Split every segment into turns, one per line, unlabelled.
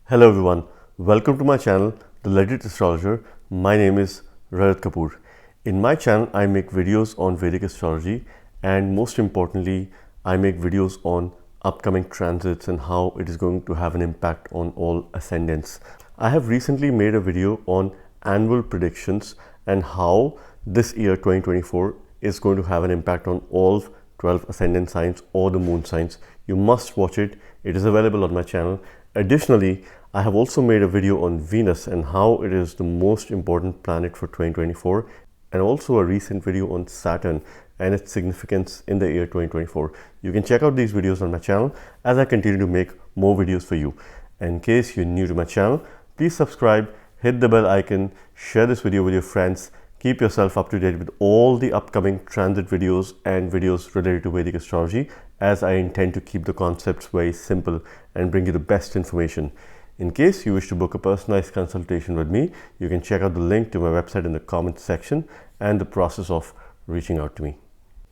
Hello everyone, welcome to my channel, The Legit Astrologer. My name is Rajat Kapoor. In my channel, I make videos on Vedic astrology and most importantly, I make videos on upcoming transits and how it is going to have an impact on all ascendants. I have recently made a video on annual predictions and how this year 2024 is going to have an impact on all 12 ascendant signs or the moon signs. You must watch it. It is available on my channel. Additionally, I have also made a video on Venus and how it is the most important planet for 2024, and also a recent video on Saturn and its significance in the year 2024. You can check out these videos on my channel as I continue to make more videos for you. In case you're new to my channel, please subscribe, hit the bell icon, share this video with your friends. Keep yourself up to date with all the upcoming transit videos and videos related to Vedic astrology, as I intend to keep the concepts very simple and bring you the best information. In case you wish to book a personalized consultation with me, you can check out the link to my website in the comments section and the process of reaching out to me.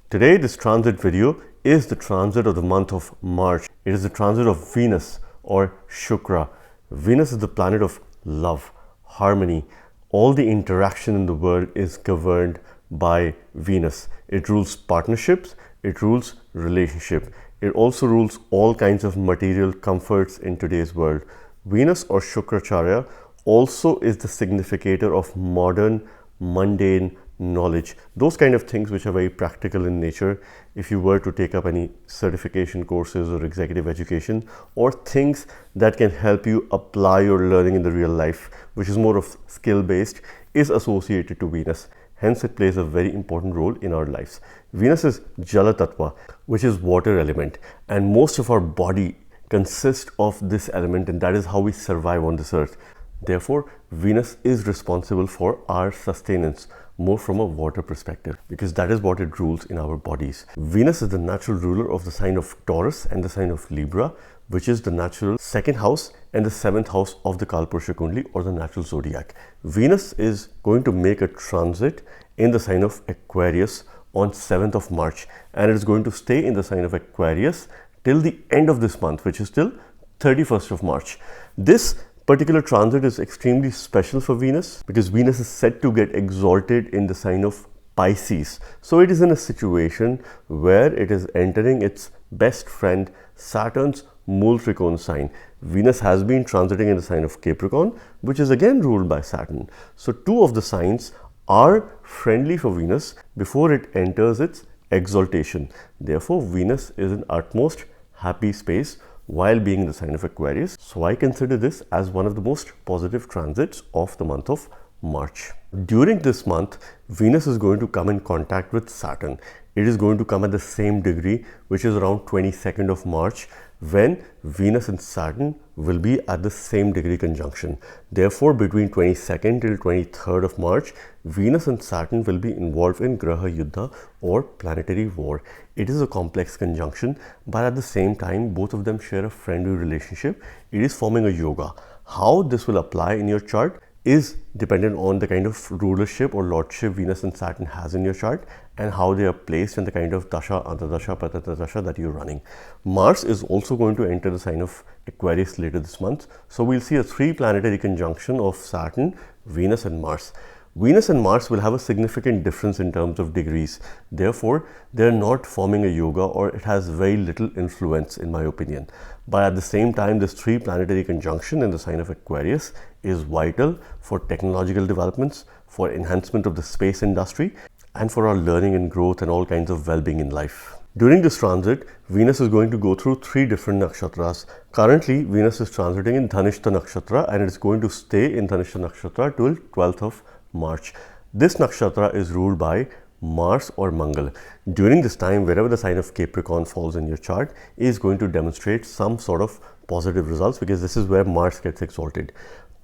Today, this transit video is the transit of the month of March. It is the transit of Venus or Shukra. Venus is the planet of love, harmony. All the interaction in the world is governed by Venus. It rules partnerships, it rules relationship. It also rules all kinds of material comforts in today's world. Venus or Shukracharya also is the significator of modern, mundane knowledge. Those kind of things which are very practical in nature. If you were to take up any certification courses or executive education, or things that can help you apply your learning in the real life, which is more of skill based, is associated to Venus. Hence, it plays a very important role in our lives. Venus is Jala Tattva, which is water element, and most of our body consists of this element, and that is how we survive on this earth. Therefore, Venus is responsible for our sustenance, more from a water perspective, because that is what it rules in our bodies. Venus is the natural ruler of the sign of Taurus and the sign of Libra, which is the natural second house and the seventh house of the Kalpurusha Kundli or the natural zodiac. Venus is going to make a transit in the sign of Aquarius on 7th of March, and it is going to stay in the sign of Aquarius till the end of this month, which is till 31st of March. This particular transit is extremely special for Venus because Venus is said to get exalted in the sign of Pisces. So it is in a situation where it is entering its best friend Saturn's Mool Trikona sign. Venus has been transiting in the sign of Capricorn, which is again ruled by Saturn. So two of the signs are friendly for Venus before it enters its exaltation. Therefore, Venus is in utmost happy space while being in the sign of Aquarius. So I consider this as one of the most positive transits of the month of March. During this month, Venus is going to come in contact with Saturn. It is going to come at the same degree, which is around 22nd of March, when Venus and Saturn will be at the same degree conjunction. Therefore, between 22nd till 23rd of March, Venus and Saturn will be involved in Graha Yuddha or planetary war. It is a complex conjunction, but at the same time, both of them share a friendly relationship. It is forming a yoga. How this will apply in your chart is dependent on the kind of rulership or lordship Venus and Saturn has in your chart and how they are placed and the kind of dasha, antardasha, pratardasha that you're running. Mars is also going to enter the sign of Aquarius later this month. So we'll see a 3 planetary conjunction of Saturn, Venus and Mars. Venus and Mars will have a significant difference in terms of degrees. Therefore, they're not forming a yoga, or it has very little influence in my opinion. But at the same time, this 3 planetary conjunction in the sign of Aquarius is vital for technological developments, for enhancement of the space industry, and for our learning and growth and all kinds of well-being in life. During this transit, Venus is going to go through 3 different nakshatras. Currently, Venus is transiting in Dhanishta nakshatra, and it is going to stay in Dhanishta nakshatra till 12th of March. This nakshatra is ruled by Mars or Mangal. During this time, wherever the sign of Capricorn falls in your chart, is going to demonstrate some sort of positive results, because this is where Mars gets exalted.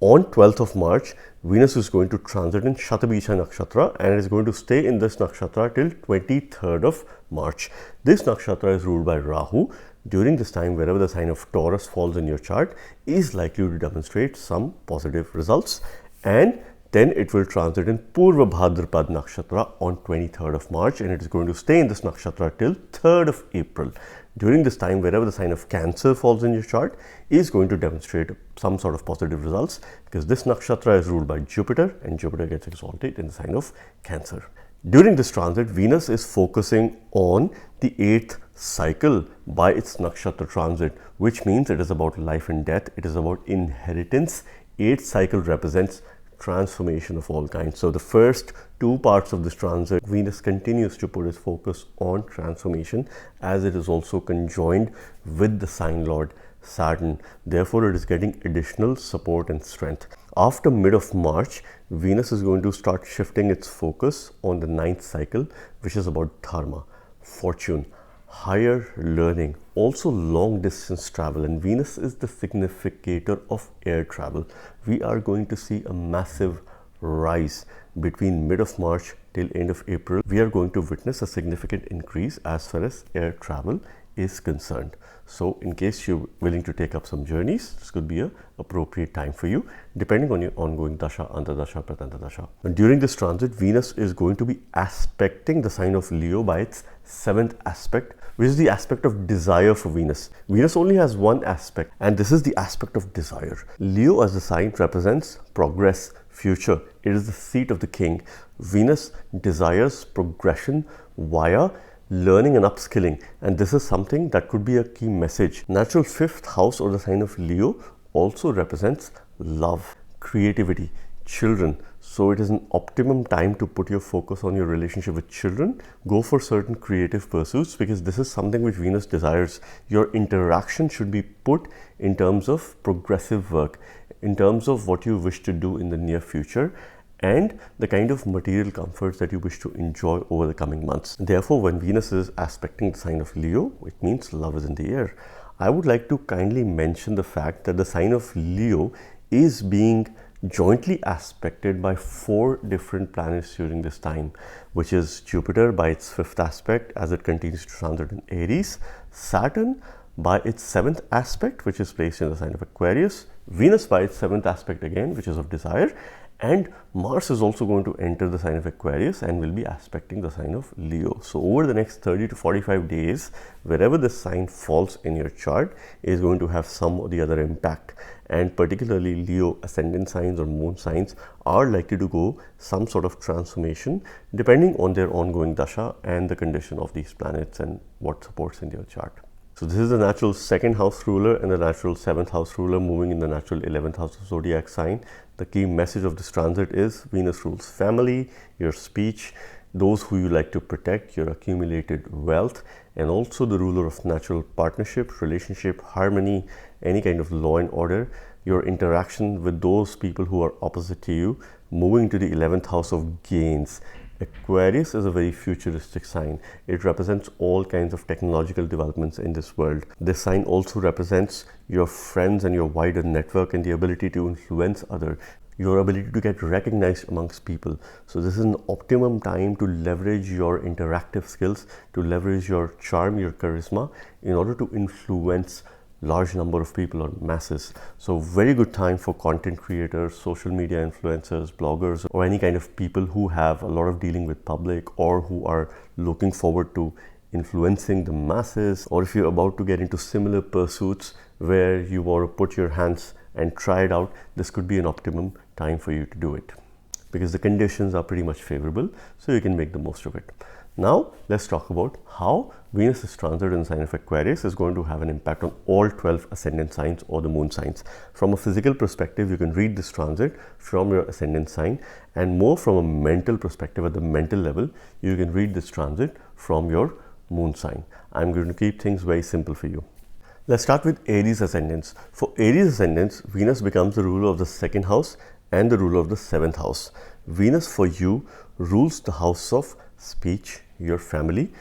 On 12th of March, Venus is going to transit in Shatabisha nakshatra, and it is going to stay in this nakshatra till 23rd of March. This nakshatra is ruled by Rahu. During this time, wherever the sign of Taurus falls in your chart, is likely to demonstrate some positive results. And Then it will transit in Purva Bhadrapad Nakshatra on 23rd of March, and it is going to stay in this nakshatra till 3rd of April. During this time, wherever the sign of Cancer falls in your chart is going to demonstrate some sort of positive results, because this nakshatra is ruled by Jupiter, and Jupiter gets exalted in the sign of Cancer. During this transit, Venus is focusing on the 8th cycle by its nakshatra transit, which means it is about life and death. It is about inheritance. 8th cycle represents transformation of all kinds. So the first 2 parts of this transit, Venus continues to put its focus on transformation, as it is also conjoined with the sign lord Saturn. Therefore, it is getting additional support and strength. After mid of March, Venus is going to start shifting its focus on the 9th cycle, which is about dharma, fortune, higher learning, also long distance travel, and Venus is the significator of air travel. We are going to see a massive rise between mid of March till end of April. We are going to witness a significant increase as far as air travel is concerned. So in case you're willing to take up some journeys, this could be a appropriate time for you, depending on your ongoing dasha, antardasha, pratantardasha. And during this transit, Venus is going to be aspecting the sign of Leo by its 7th aspect, which is the aspect of desire for Venus. Venus only has one aspect, and this is the aspect of desire. Leo as the sign represents progress, future. It is the seat of the king. Venus desires progression via learning and upskilling, and this is something that could be a key message. Natural 5th house, or the sign of Leo, also represents love, creativity, children. So it is an optimum time to put your focus on your relationship with children. Go for certain creative pursuits, because this is something which Venus desires. Your interaction should be put in terms of progressive work, in terms of what you wish to do in the near future, and the kind of material comforts that you wish to enjoy over the coming months. Therefore, when Venus is aspecting the sign of Leo, it means love is in the air. I would like to kindly mention the fact that the sign of Leo is being jointly aspected by 4 different planets during this time, which is Jupiter by its 5th aspect as it continues to transit in Aries, Saturn by its 7th aspect, which is placed in the sign of Aquarius, Venus by its 7th aspect again, which is of desire, and Mars is also going to enter the sign of Aquarius and will be aspecting the sign of Leo. So over the next 30 to 45 days, wherever this sign falls in your chart is going to have some or the other impact, and particularly Leo ascendant signs or moon signs are likely to go some sort of transformation depending on their ongoing dasha and the condition of these planets and what supports in their chart. So this is the natural 2nd house ruler and the natural 7th house ruler moving in the natural 11th house of zodiac sign. The key message of this transit is Venus rules family, your speech, those who you like to protect, your accumulated wealth, and also the ruler of natural partnership, relationship, harmony, any kind of law and order, your interaction with those people who are opposite to you, moving to the 11th house of gains. Aquarius is a very futuristic sign. It represents all kinds of technological developments in this world. This sign also represents your friends and your wider network and the ability to influence others, your ability to get recognized amongst people. So this is an optimum time to leverage your interactive skills, to leverage your charm, your charisma, in order to influence large number of people or masses. So very good time for content creators, social media influencers, bloggers, or any kind of people who have a lot of dealing with public or who are looking forward to influencing the masses, or if you're about to get into similar pursuits where you want to put your hands and try it out, this could be an optimum time for you to do it, because the conditions are pretty much favorable, so you can make the most of it. Now let's talk about how Venus's transit in the sign of Aquarius is going to have an impact on all 12 ascendant signs or the moon signs. From a physical perspective, you can read this transit from your ascendant sign, and more from a mental perspective, at the mental level, you can read this transit from your moon sign. I'm going to keep things very simple for you. Let's start with Aries ascendants. For Aries ascendants, Venus becomes the ruler of the 2nd house and the ruler of the 7th house. Venus for you rules the house of speech, your family,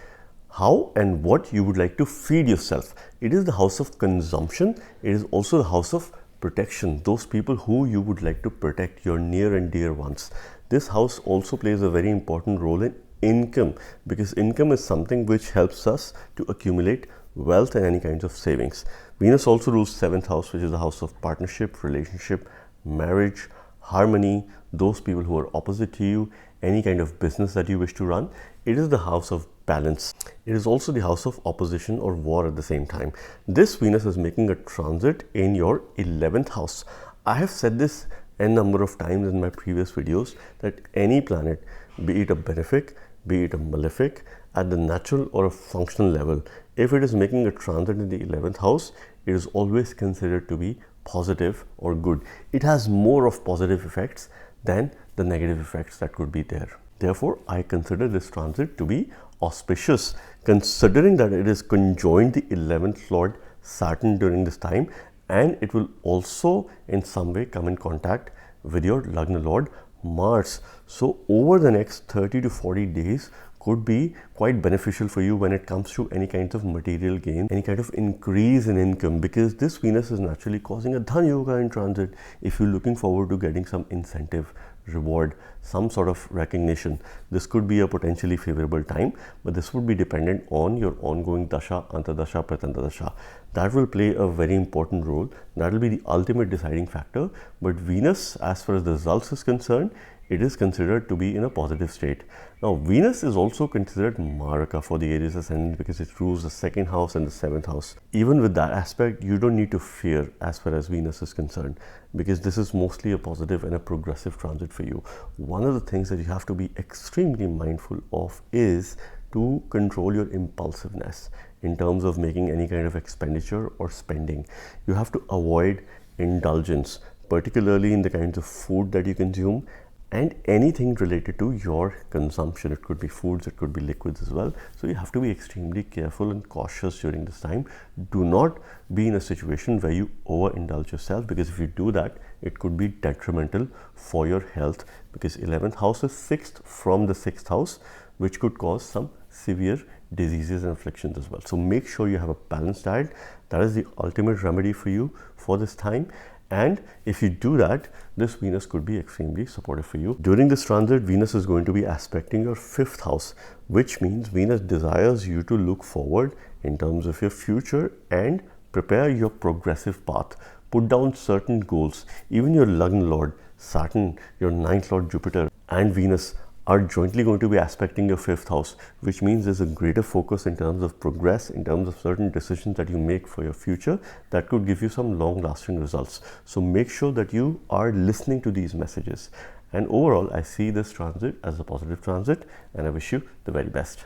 how and what you would like to feed yourself. It is the house of consumption. It is also the house of protection, those people who you would like to protect, your near and dear ones. This house also plays a very important role in income, because income is something which helps us to accumulate wealth and any kinds of savings. Venus also rules 7th house, which is the house of partnership, relationship, marriage, harmony, those people who are opposite to you, any kind of business that you wish to run. It is the house of balance. It is also the house of opposition or war at the same time. This Venus is making a transit in your 11th house. I have said this a number of times in my previous videos that any planet, be it a benefic, be it a malefic, at the natural or a functional level, if it is making a transit in the 11th house, it is always considered to be positive or good. It has more of positive effects than the negative effects that could be there. Therefore, I consider this transit to be auspicious, considering that it is conjoined the 11th Lord Saturn during this time, and it will also in some way come in contact with your Lagna Lord Mars. So over the next 30 to 40 days could be quite beneficial for you when it comes to any kind of material gain, any kind of increase in income, because this Venus is naturally causing a Dhan Yoga in transit. If you're looking forward to getting some incentive, reward, some sort of recognition, this could be a potentially favorable time, but this would be dependent on your ongoing Dasha, Antardasha, Pratantardasha. That will play a very important role. That will be the ultimate deciding factor. But Venus, as far as the results is concerned, it is considered to be in a positive state. Now, Venus is also considered Maraka for the Aries ascendant because it rules the 2nd house and the 7th house. Even with that aspect, you don't need to fear as far as Venus is concerned, because this is mostly a positive and a progressive transit for you. One of the things that you have to be extremely mindful of is to control your impulsiveness in terms of making any kind of expenditure or spending. You have to avoid indulgence, particularly in the kinds of food that you consume and anything related to your consumption. It could be foods, it could be liquids as well. So you have to be extremely careful and cautious during this time. Do not be in a situation where you overindulge yourself, because if you do that, it could be detrimental for your health, because 11th house is 6th from the 6th house, which could cause some severe diseases and afflictions as well. So make sure you have a balanced diet. That is the ultimate remedy for you for this time. And if you do that, this Venus could be extremely supportive for you. During this transit, Venus is going to be aspecting your 5th house, which means Venus desires you to look forward in terms of your future and prepare your progressive path. Put down certain goals. Even your Lagna Lord Saturn, your 9th Lord Jupiter and Venus are jointly going to be aspecting your 5th house, which means there's a greater focus in terms of progress, in terms of certain decisions that you make for your future that could give you some long-lasting results. So make sure that you are listening to these messages. And overall, I see this transit as a positive transit, and I wish you the very best.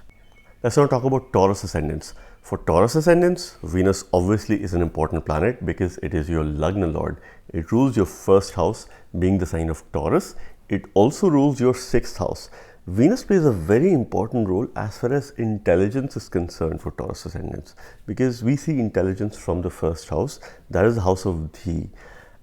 Let's now talk about Taurus ascendants. For Taurus ascendants, Venus obviously is an important planet because it is your Lagna Lord. It rules your 1st house, being the sign of Taurus. It also rules your 6th house. Venus plays a very important role as far as intelligence is concerned for Taurus ascendants, because we see intelligence from the 1st house, that is the house of Dhi.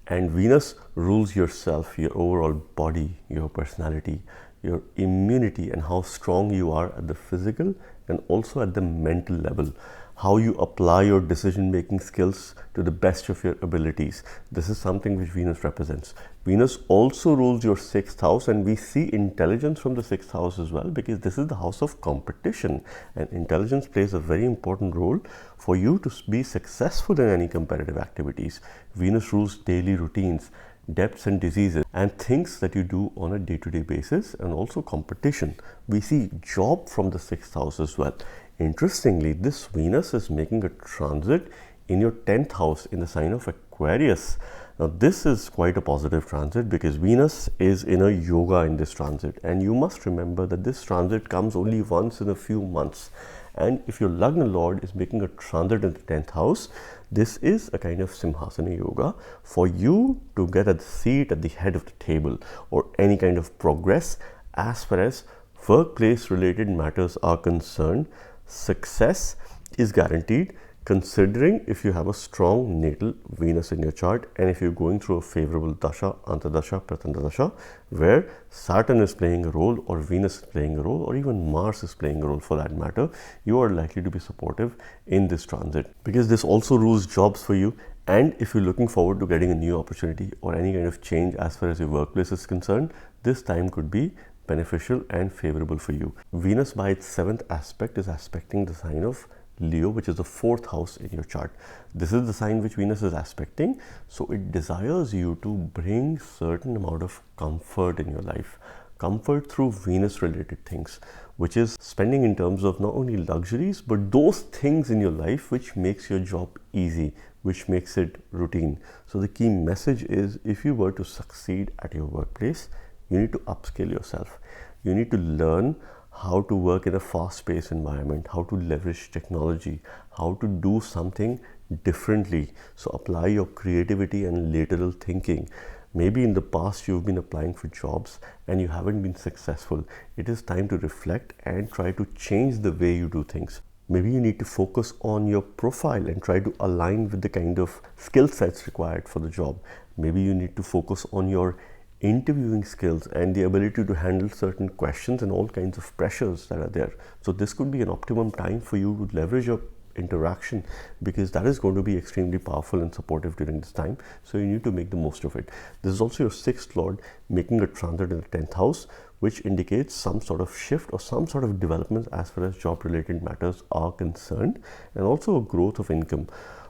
And Venus rules yourself, your overall body, your personality, your immunity, and how strong you are at the physical and also at the mental level. How you apply your decision-making skills to the best of your abilities. This is something which Venus represents. Venus also rules your 6th house, and we see intelligence from the 6th house as well, because this is the house of competition, and intelligence plays a very important role for you to be successful in any competitive activities. Venus rules daily routines, debts and diseases, and things that you do on a day-to-day basis, and also competition. We see job from the 6th house as well. Interestingly, this Venus is making a transit in your 10th house in the sign of Aquarius. Now, this is quite a positive transit because Venus is in a yoga in this transit. And you must remember that this transit comes only once in a few months. And if your Lagna Lord is making a transit in the 10th house, this is a kind of Simhasana yoga for you to get a seat at the head of the table or any kind of progress as far as workplace related matters are concerned. Success is guaranteed, considering if you have a strong natal Venus in your chart and if you're going through a favorable Dasha, Antardasha, Pratantardasha, where Saturn is playing a role or Venus is playing a role or even Mars is playing a role for that matter, you are likely to be supportive in this transit, because this also rules jobs for you. And if you're looking forward to getting a new opportunity or any kind of change as far as your workplace is concerned, this time could be beneficial and favorable for you. Venus by its 7th aspect is aspecting the sign of Leo, which is the 4th house in your chart. This is the sign which Venus is aspecting, so it desires you to bring certain amount of comfort in your life. Comfort through Venus related things, which is spending in terms of not only luxuries, but those things in your life which makes your job easy, which makes it routine. So the key message is, if you were to succeed at your workplace, you need to upskill yourself. You need to learn how to work in a fast-paced environment, how to leverage technology, how to do something differently. So apply your creativity and lateral thinking. Maybe in the past you've been applying for jobs and you haven't been successful. It is time to reflect and try to change the way you do things. Maybe you need to focus on your profile and try to align with the kind of skill sets required for the job. Maybe you need to focus on your interviewing skills and the ability to handle certain questions and all kinds of pressures that are there. So this could be an optimum time for you to leverage your interaction, because that is going to be extremely powerful and supportive during this time. So you need to make the most of it. This is also your 6th lord making a transit in the 10th house, which indicates some sort of shift or some sort of development as far as job related matters are concerned, and also a growth of income.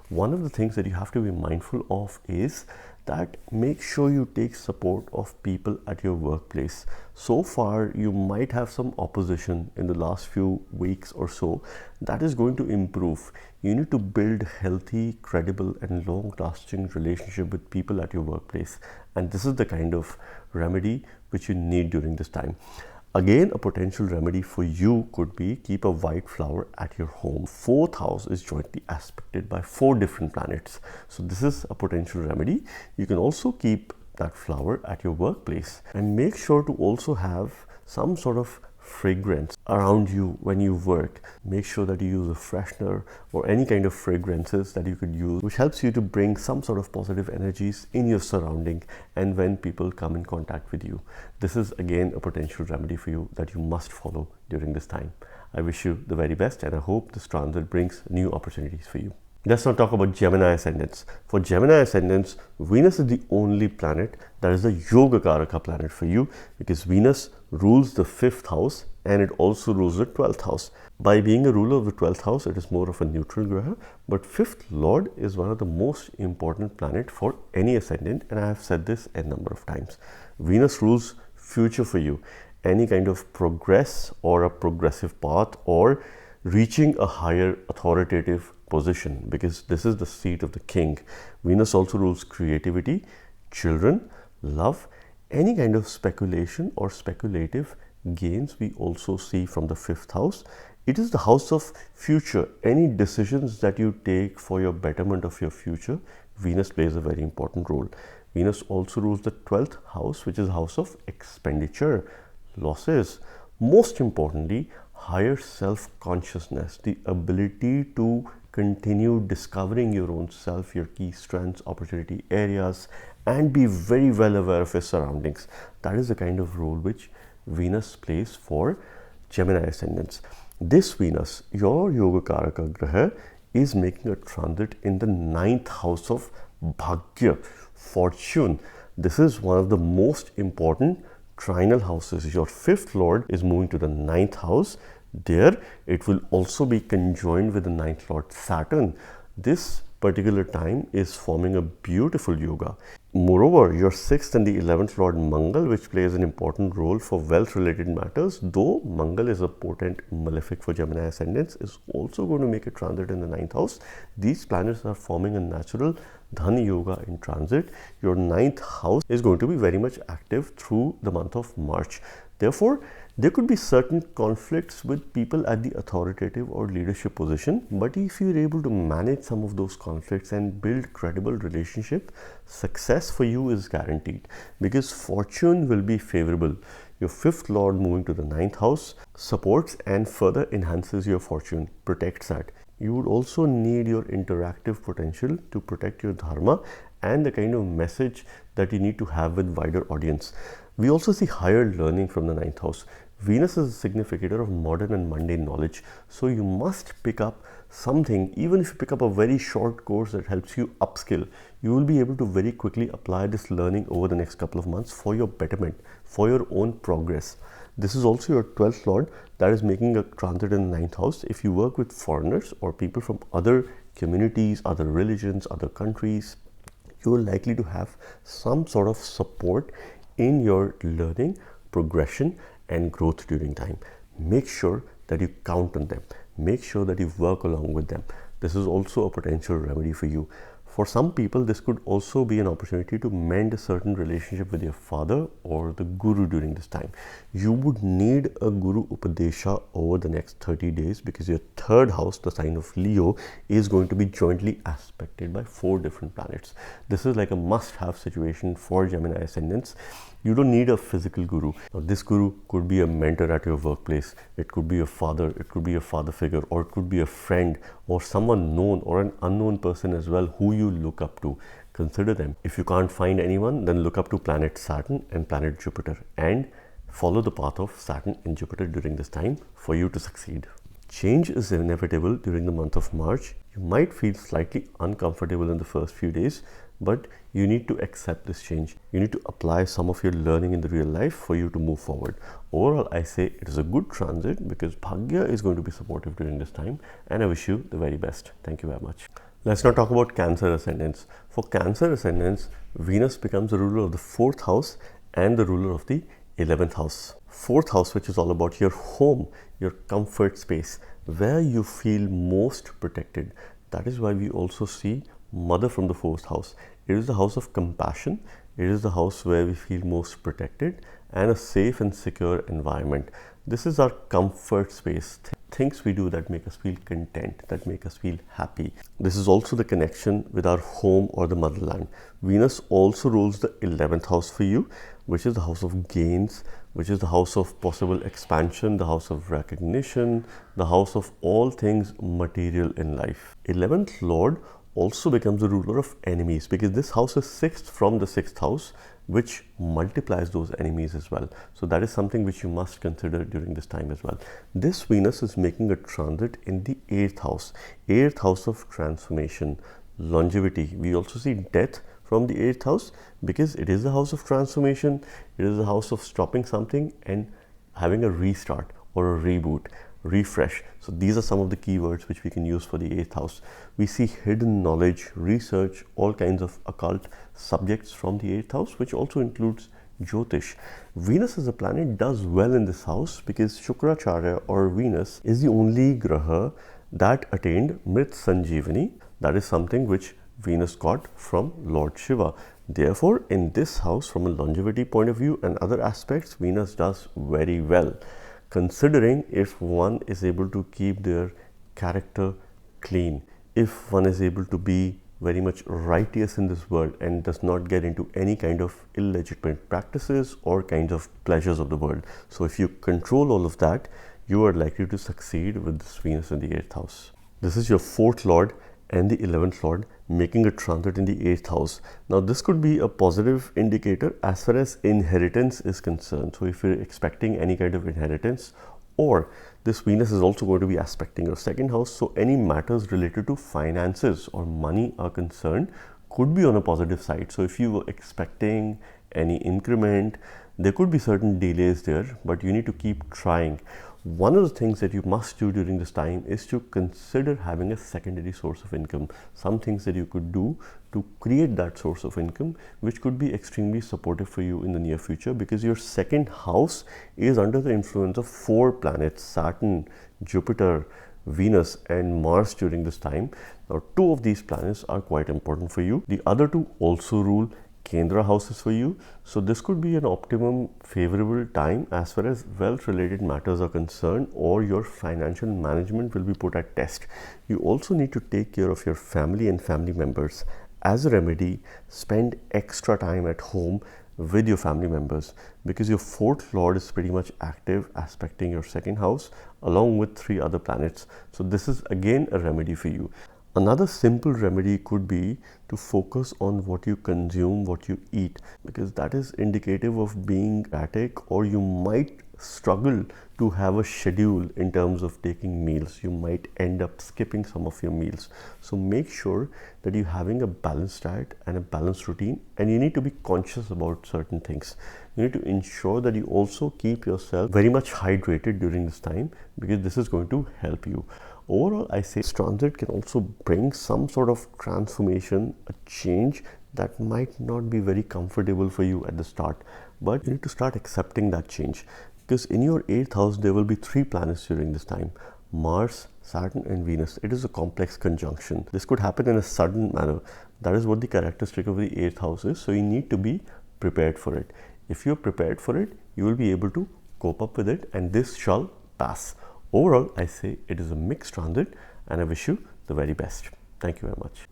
One of the things that you have to be mindful of is that make sure you take support of people at your workplace. So far you might have some opposition in the last few weeks or so. That is going to improve. You need to build healthy, credible and long-lasting relationship with people at your workplace, and this is the kind of remedy which you need during this time. Again, a potential remedy for you could be keep a white flower at your home. 4th house is jointly aspected by 4 different planets. So this is a potential remedy. You can also keep that flower at your workplace, and make sure to also have some sort of fragrance around you when you work. Make sure that you use a freshener or any kind of fragrances that you could use, which helps you to bring some sort of positive energies in your surrounding and when people come in contact with you. This is again a potential remedy for you that you must follow during this time. I wish you the very best, and I hope this transit brings new opportunities for you. Let's now talk about Gemini ascendants. For Gemini ascendants, Venus is the only planet that is a Yoga Karaka planet for you, because Venus rules the 5th house and it also rules the 12th house. By being a ruler of the 12th house, it is more of a neutral graha, but 5th lord is one of the most important planet for any ascendant, and I have said this a number of times. Venus rules future for you, any kind of progress or a progressive path or reaching a higher authoritative position, because this is the seat of the king. Venus also rules creativity, children, love, any kind of speculation or speculative gains we also see from the 5th house. It is the house of future. Any decisions that you take for your betterment of your future, Venus plays a very important role. Venus also rules the 12th house, which is the house of expenditure, losses. Most importantly, higher self-consciousness, the ability to continue discovering your own self, your key strengths, opportunity areas, and be very well aware of your surroundings. That is the kind of role which Venus plays for Gemini ascendants. This Venus, your Yoga Karaka Graha, is making a transit in the 9th house of Bhagya, fortune. This is one of the most important trinal houses. Your 5th lord is moving to the 9th house. There it will also be conjoined with the 9th lord Saturn. This particular time is forming a beautiful yoga. Moreover, your 6th and the 11th lord Mangal, which plays an important role for wealth related matters, though Mangal is a potent malefic for Gemini ascendants, is also going to make a transit in the 9th house. These planets are forming a natural Dhan yoga in transit. Your 9th house is going to be very much active through the month of March. Therefore, there could be certain conflicts with people at the authoritative or leadership position, but if you're able to manage some of those conflicts and build credible relationship, success for you is guaranteed, because fortune will be favorable. Your 5th lord moving to the 9th house supports and further enhances your fortune, protects that. You would also need your interactive potential to protect your dharma and the kind of message that you need to have with wider audience. We also see higher learning from the 9th house. Venus is a significator of modern and mundane knowledge, so you must pick up something. Even if you pick up a very short course that helps you upskill, you will be able to very quickly apply this learning over the next couple of months for your betterment, for your own progress. This is also your 12th lord that is making a transit in the 9th house. If you work with foreigners or people from other communities, other religions, other countries, you are likely to have some sort of support in your learning, progression and growth during time. Make sure that you count on them. Make sure that you work along with them. This is also a potential remedy for you. For some people, this could also be an opportunity to mend a certain relationship with your father or the guru during this time. You would need a guru upadesha over the next 30 days because your third house, the sign of Leo, is going to be jointly aspected by 4 different planets. This is like a must-have situation for Gemini ascendants. You don't need a physical guru. Now, this guru could be a mentor at your workplace. It could be a father, it could be a father figure, or it could be a friend or someone known or an unknown person as well who you look up to. Consider them. If you can't find anyone, then look up to planet Saturn and planet Jupiter and follow the path of Saturn and Jupiter during this time for you to succeed. Change is inevitable during the month of March. You might feel slightly uncomfortable in the first few days, but you need to accept this change. You need to apply some of your learning in the real life for you to move forward. Overall, I say it is a good transit because Bhagya is going to be supportive during this time, and I wish you the very best. Thank you very much. Let's now talk about Cancer ascendants. For Cancer ascendants, Venus becomes the ruler of the 4th house and the ruler of the 11th house. 4th house, which is all about your home, your comfort space, where you feel most protected. That is why we also see Mother from the 4th house. It is the house of compassion. It is the house where we feel most protected and a safe and secure environment. This is our comfort space. Things we do that make us feel content, that make us feel happy. This is also the connection with our home or the motherland. Venus also rules the 11th house for you, which is the house of gains, which is the house of possible expansion, the house of recognition, the house of all things material in life. 11th lord also becomes the ruler of enemies because this house is 6th from the 6th house, which multiplies those enemies as well. So that is something which you must consider during this time as well. This Venus is making a transit in the 8th house, 8th house of transformation, longevity. We also see death from the 8th house because it is the house of transformation. It is the house of stopping something and having a restart or a reboot, refresh. So these are some of the keywords which we can use for the 8th house. We see hidden knowledge, research, all kinds of occult subjects from the 8th house, which also includes Jyotish. Venus as a planet does well in this house because Shukracharya or Venus is the only graha that attained Mrit Sanjeevani. That is something which Venus got from Lord Shiva. Therefore, in this house, from a longevity point of view and other aspects, Venus does very well. Considering if one is able to keep their character clean, if one is able to be very much righteous in this world and does not get into any kind of illegitimate practices or kinds of pleasures of the world. So if you control all of that, you are likely to succeed with this Venus in the 8th house. This is your 4th lord and the 11th lord making a transit in the 8th house. Now this could be a positive indicator as far as inheritance is concerned. So if you're expecting any kind of inheritance, or this Venus is also going to be aspecting your 2nd house, so any matters related to finances or money are concerned could be on a positive side. So if you were expecting any increment, there could be certain delays there, but you need to keep trying. One of the things that you must do during this time is to consider having a secondary source of income. Some things that you could do to create that source of income, which could be extremely supportive for you in the near future, because your 2nd house is under the influence of 4 planets, Saturn, Jupiter, Venus and Mars during this time. Now 2 of these planets are quite important for you. The other 2 also rule Kendra houses for you. So this could be an optimum favorable time as far as wealth related matters are concerned, or your financial management will be put at test. You also need to take care of your family and family members. As a remedy, spend extra time at home with your family members, because your 4th lord is pretty much active aspecting your 2nd house along with 3 other planets. So this is again a remedy for you. Another simple remedy could be to focus on what you consume, what you eat, because that is indicative of being erratic, or you might struggle to have a schedule in terms of taking meals. You might end up skipping some of your meals. So make sure that you're having a balanced diet and a balanced routine, and you need to be conscious about certain things. You need to ensure that you also keep yourself very much hydrated during this time, because this is going to help you. Overall, I say this transit can also bring some sort of transformation, a change that might not be very comfortable for you at the start, but you need to start accepting that change, because in your 8th house there will be 3 planets during this time: Mars, Saturn and Venus. It is a complex conjunction. This could happen in a sudden manner. That is what the characteristic of the 8th house is. So you need to be prepared for it. If you're prepared for it, you will be able to cope up with it, and this shall pass. Overall, I say it is a mixed transit, and I wish you the very best. Thank you very much.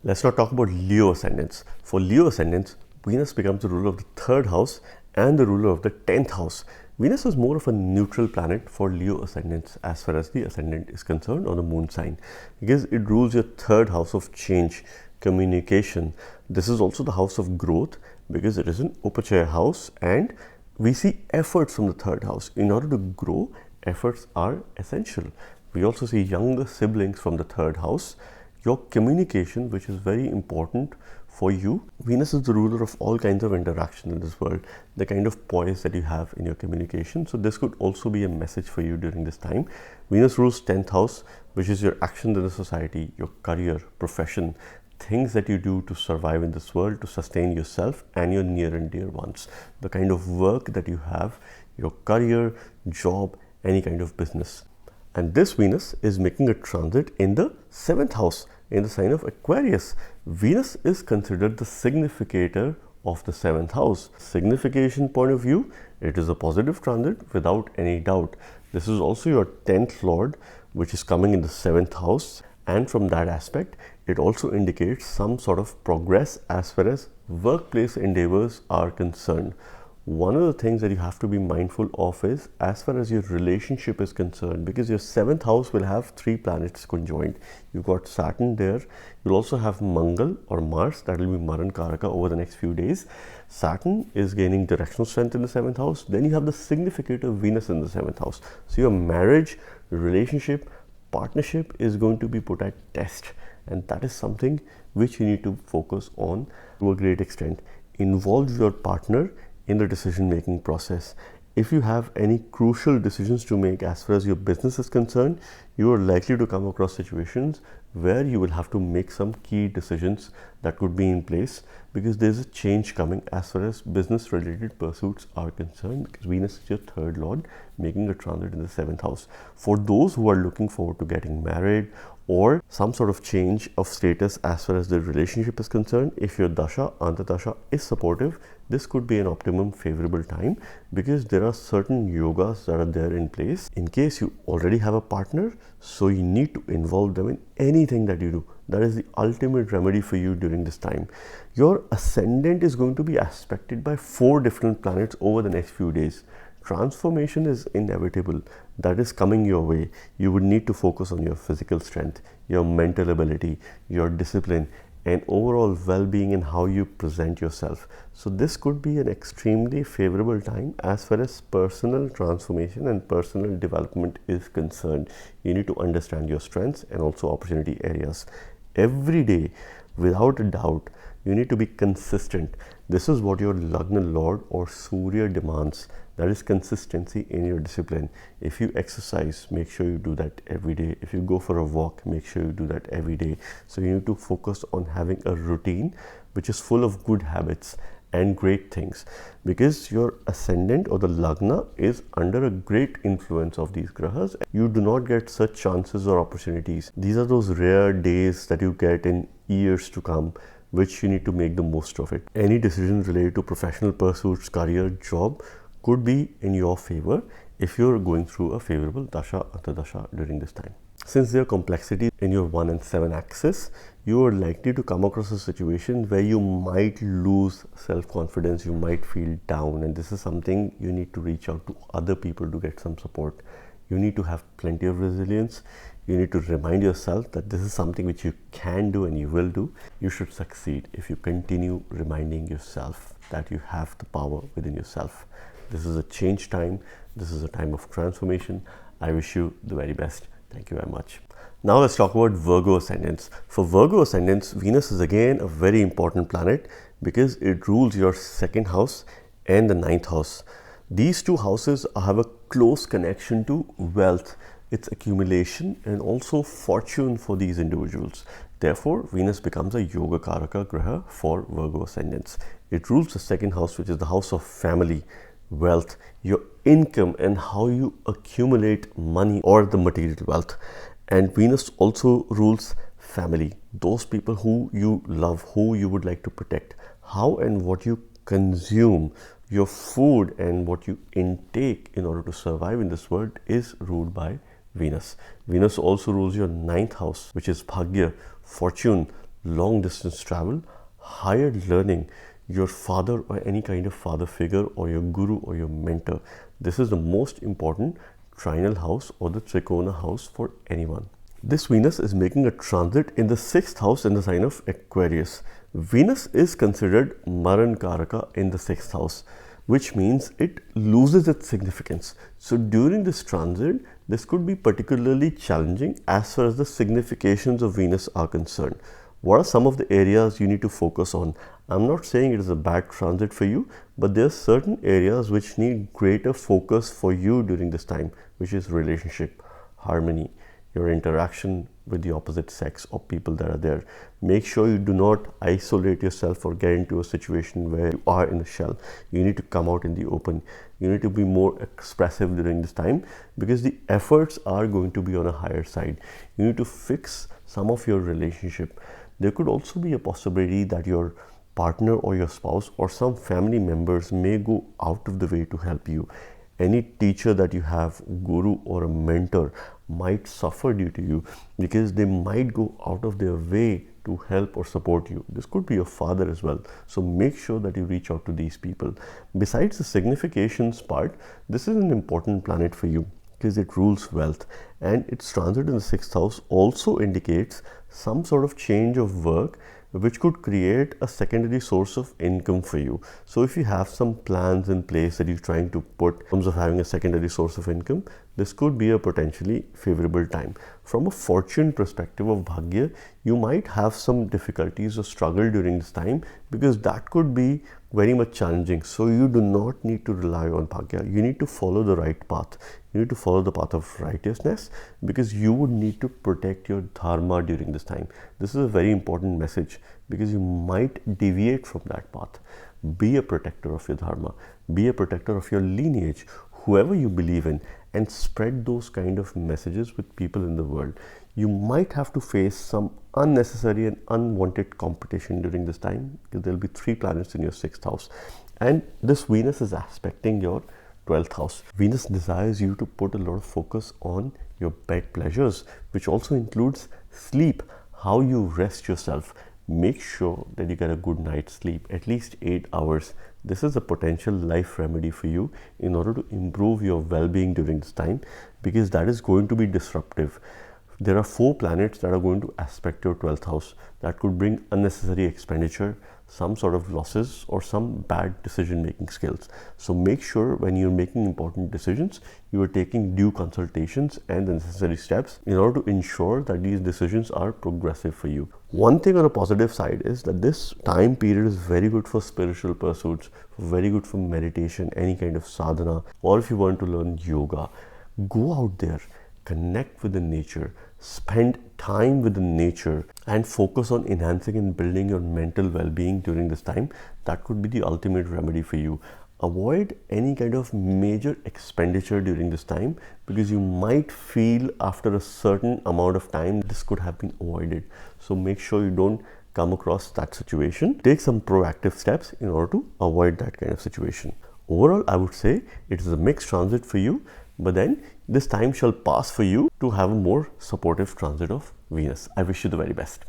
Let's now talk about Leo ascendants. For Leo ascendants, Venus becomes the ruler of the 3rd house and the ruler of the 10th house. Venus is more of a neutral planet for Leo ascendants as far as the ascendant is concerned, or the moon sign, because it rules your 3rd house of change, communication. This is also the house of growth, because it is an Upachaya house, and we see efforts from the 3rd house. In order to grow, efforts are essential. We also see younger siblings from the 3rd house. Your communication, which is very important for you. Venus is the ruler of all kinds of interaction in this world, the kind of poise that you have in your communication. So this could also be a message for you during this time. Venus rules 10th house, which is your actions in the society, your career, profession, things that you do to survive in this world, to sustain yourself and your near and dear ones, the kind of work that you have, your career, job, any kind of business. And this Venus is making a transit in the 7th house, in the sign of Aquarius. Venus is considered the significator of the 7th house. Signification point of view, it is a positive transit without any doubt. This is also your 10th lord, which is coming in the 7th house, and from that aspect it also indicates some sort of progress as far as workplace endeavors are concerned. One of the things that you have to be mindful of is as far as your relationship is concerned, because your 7th house will have 3 planets conjoined. You've got Saturn there. You'll also have Mangal or Mars, that will be Maran Karaka over the next few days. Saturn is gaining directional strength in the 7th house. Then you have the significator Venus in the 7th house. So your marriage, relationship, partnership is going to be put at test, and that is something which you need to focus on to a great extent. Involve your partner in the decision making process. If you have any crucial decisions to make as far as your business is concerned, you are likely to come across situations where you will have to make some key decisions that could be in place, because there's a change coming as far as business related pursuits are concerned, because Venus is your 3rd lord making a transit in the 7th house. For those who are looking forward to getting married or some sort of change of status as far as the relationship is concerned, if your dasha, antardasha is supportive, this could be an optimum favorable time, because there are certain yogas that are there in place in case you already have a partner. So you need to involve them in anything that you do. That is the ultimate remedy for you during this time. Your ascendant is going to be aspected by 4 different planets over the next few days. Transformation is inevitable. That is coming your way. You would need to focus on your physical strength, your mental ability, your discipline, and overall well-being in how you present yourself. So this could be an extremely favorable time as far as personal transformation and personal development is concerned. You need to understand your strengths and also opportunity areas. Every day, without a doubt, you need to be consistent. This is what your Lagna Lord or Surya demands. That is consistency in your discipline. If you exercise, make sure you do that every day. If you go for a walk, make sure you do that every day. So you need to focus on having a routine which is full of good habits and great things, because your ascendant or the Lagna is under a great influence of these grahas. You do not get such chances or opportunities. These are those rare days that you get in years to come, which you need to make the most of it. Any decision related to professional pursuits, career, job could be in your favor if you're going through a favorable dasha antardasha during this time. Since there are complexities in your 1 and 7 axis, you are likely to come across a situation where you might lose self-confidence, you might feel down, and this is something you need to reach out to other people to get some support. You need to have plenty of resilience. You need to remind yourself that this is something which you can do and you will do. You should succeed if you continue reminding yourself that you have the power within yourself. This is a change time. This is a time of transformation. I wish you the very best. Thank you very much. Now let's talk about Virgo ascendants. For Virgo ascendants, Venus is again a very important planet because it rules your second house and the ninth house. These two houses have a close connection to wealth, its accumulation, and also fortune for these individuals. Therefore, Venus becomes a Yoga Karaka Graha for Virgo ascendants. It rules the second house, which is the house of family, wealth, your income, and how you accumulate money or the material wealth. And Venus also rules family, those people who you love, who you would like to protect. How and what you consume, your food and what you intake in order to survive in this world is ruled by Venus. Venus also rules your ninth house, which is Bhagya, fortune, long distance travel, higher learning, your father or any kind of father figure, or your guru or your mentor. This is the most important trinal house or the Trikona house for anyone. This Venus is making a transit in the 6th house in the sign of Aquarius. Venus is considered Maran Karaka in the 6th house, which means it loses its significance. So during this transit, this could be particularly challenging as far as the significations of Venus are concerned. What are some of the areas you need to focus on? I'm not saying it is a bad transit for you, but there are certain areas which need greater focus for you during this time, which is relationship, harmony, your interaction with the opposite sex or people that are there. Make sure you do not isolate yourself or get into a situation where you are in a shell. You need to come out in the open. You need to be more expressive during this time because the efforts are going to be on a higher side. You need to fix some of your relationship. There could also be a possibility that your partner or your spouse or some family members may go out of the way to help you. Any teacher that you have, guru or a mentor, might suffer due to you because they might go out of their way to help or support you. This could be your father as well. So make sure that you reach out to these people. Besides the significations part, this is an important planet for you because it rules wealth, and its transit in the 6th house also indicates some sort of change of work which could create a secondary source of income for you. So if you have some plans in place that you're trying to put in terms of having a secondary source of income, this could be a potentially favorable time. From a fortune perspective of Bhagya, you might have some difficulties or struggle during this time because that could be very much challenging. So you do not need to rely on Bhagya. You need to follow the right path. You need to follow the path of righteousness because you would need to protect your dharma during this time. This is a very important message because you might deviate from that path. Be a protector of your dharma. Be a protector of your lineage, whoever you believe in, and spread those kind of messages with people in the world. You might have to face some unnecessary and unwanted competition during this time because there will be 3 planets in your 6th house. And this Venus is aspecting your 12th house. Venus desires you to put a lot of focus on your bed pleasures, which also includes sleep, how you rest yourself. Make sure that you get a good night's sleep, at least 8 hours. This is a potential life remedy for you in order to improve your well-being during this time because that is going to be disruptive. There are 4 planets that are going to aspect your 12th house that could bring unnecessary expenditure, some sort of losses, or some bad decision-making skills. So make sure when you're making important decisions, you are taking due consultations and the necessary steps in order to ensure that these decisions are progressive for you. One thing on a positive side is that this time period is very good for spiritual pursuits, very good for meditation, any kind of sadhana, or if you want to learn yoga, go out there, connect with the nature, spend time with the nature and focus on enhancing and building your mental well-being during this time. That could be the ultimate remedy for you. Avoid any kind of major expenditure during this time because you might feel after a certain amount of time this could have been avoided. So make sure you don't come across that situation. Take some proactive steps in order to avoid that kind of situation. Overall, I would say it is a mixed transit for you, but then this time shall pass for you to have a more supportive transit of Venus. I wish you the very best.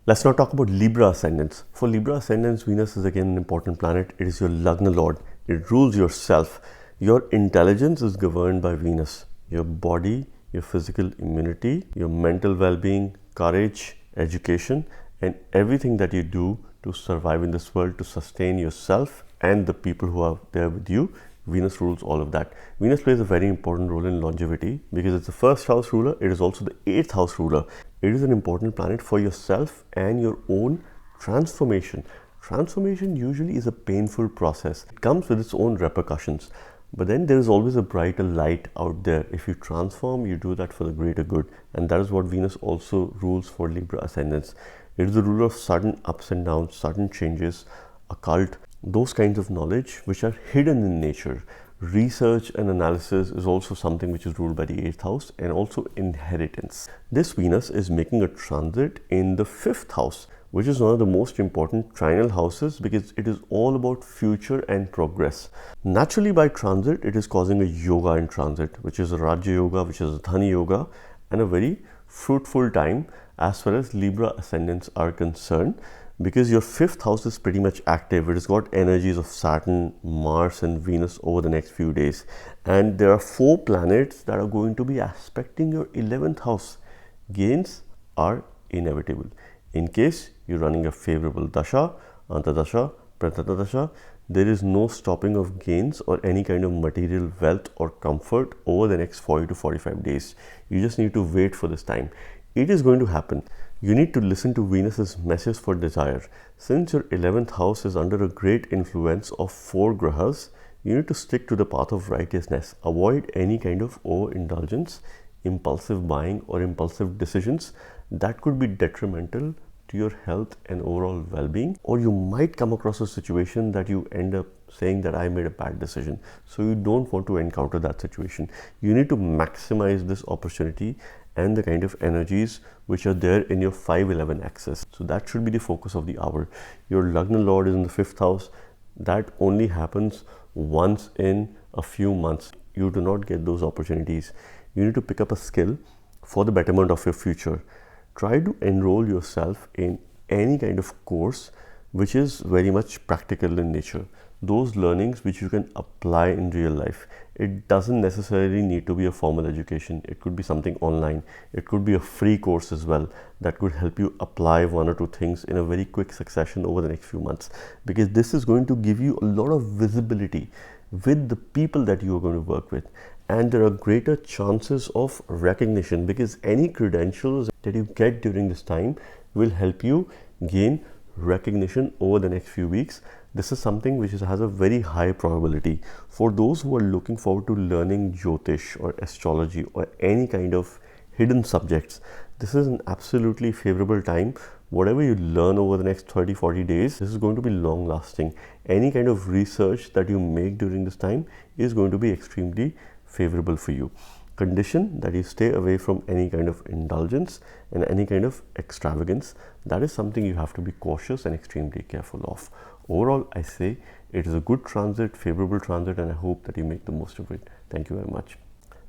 Let's now talk about Libra ascendants. For Libra ascendants, Venus is again an important planet. It is your Lagna Lord. It rules yourself. Your intelligence is governed by Venus. Your body, your physical immunity, your mental well-being, courage, education, and everything that you do to survive in this world, to sustain yourself and the people who are there with you, Venus rules all of that. Venus plays a very important role in longevity because it's the first house ruler. It is also the 8th house ruler. It is an important planet for yourself and your own transformation. Transformation usually is a painful process. It comes with its own repercussions. But then there is always a brighter light out there. If you transform, you do that for the greater good. And that is what Venus also rules for Libra ascendants. It is the ruler of sudden ups and downs, sudden changes, occult, those kinds of knowledge which are hidden in nature. Research and analysis is also something which is ruled by the 8th house, and also inheritance. This Venus is making a transit in the 5th house, which is one of the most important trinal houses because it is all about future and progress. Naturally, by transit, it is causing a yoga in transit, which is a Raja Yoga, which is a Dhani Yoga, and a very fruitful time as far as Libra ascendants are concerned, because your 5th house is pretty much active. It has got energies of Saturn, Mars and Venus over the next few days. And there are 4 planets that are going to be aspecting your 11th house. Gains are inevitable. In case you're running a favorable dasha, antadasha, pratadasha, there is no stopping of gains or any kind of material wealth or comfort over the next 40 to 45 days. You just need to wait for this time. It is going to happen. You need to listen to Venus's message for desire. Since your 11th house is under a great influence of 4 grahas, you need to stick to the path of righteousness. Avoid any kind of overindulgence, impulsive buying or impulsive decisions that could be detrimental to your health and overall well-being. Or you might come across a situation that you end up saying that I made a bad decision. So you don't want to encounter that situation. You need to maximize this opportunity and the kind of energies which are there in your 5-11 axis. So that should be the focus of the hour. Your Lagna Lord is in the 5th house. That only happens once in a few months. You do not get those opportunities. You need to pick up a skill for the betterment of your future. Try to enroll yourself in any kind of course which is very much practical in nature. Those learnings which you can apply in real life. It doesn't necessarily need to be a formal education. It could be something online. It could be a free course as well that could help you apply 1 or 2 things in a very quick succession over the next few months, because this is going to give you a lot of visibility with the people that you are going to work with, and there are greater chances of recognition because any credentials that you get during this time will help you gain recognition over the next few weeks. This is something which has a very high probability. For those who are looking forward to learning Jyotish or astrology or any kind of hidden subjects, this is an absolutely favorable time. Whatever you learn over the next 30-40 days, this is going to be long lasting. Any kind of research that you make during this time is going to be extremely favorable for you. Condition that you stay away from any kind of indulgence and any kind of extravagance. That is something you have to be cautious and extremely careful of. Overall, I say it is a good transit, favorable transit, and I hope that you make the most of it. Thank you very much.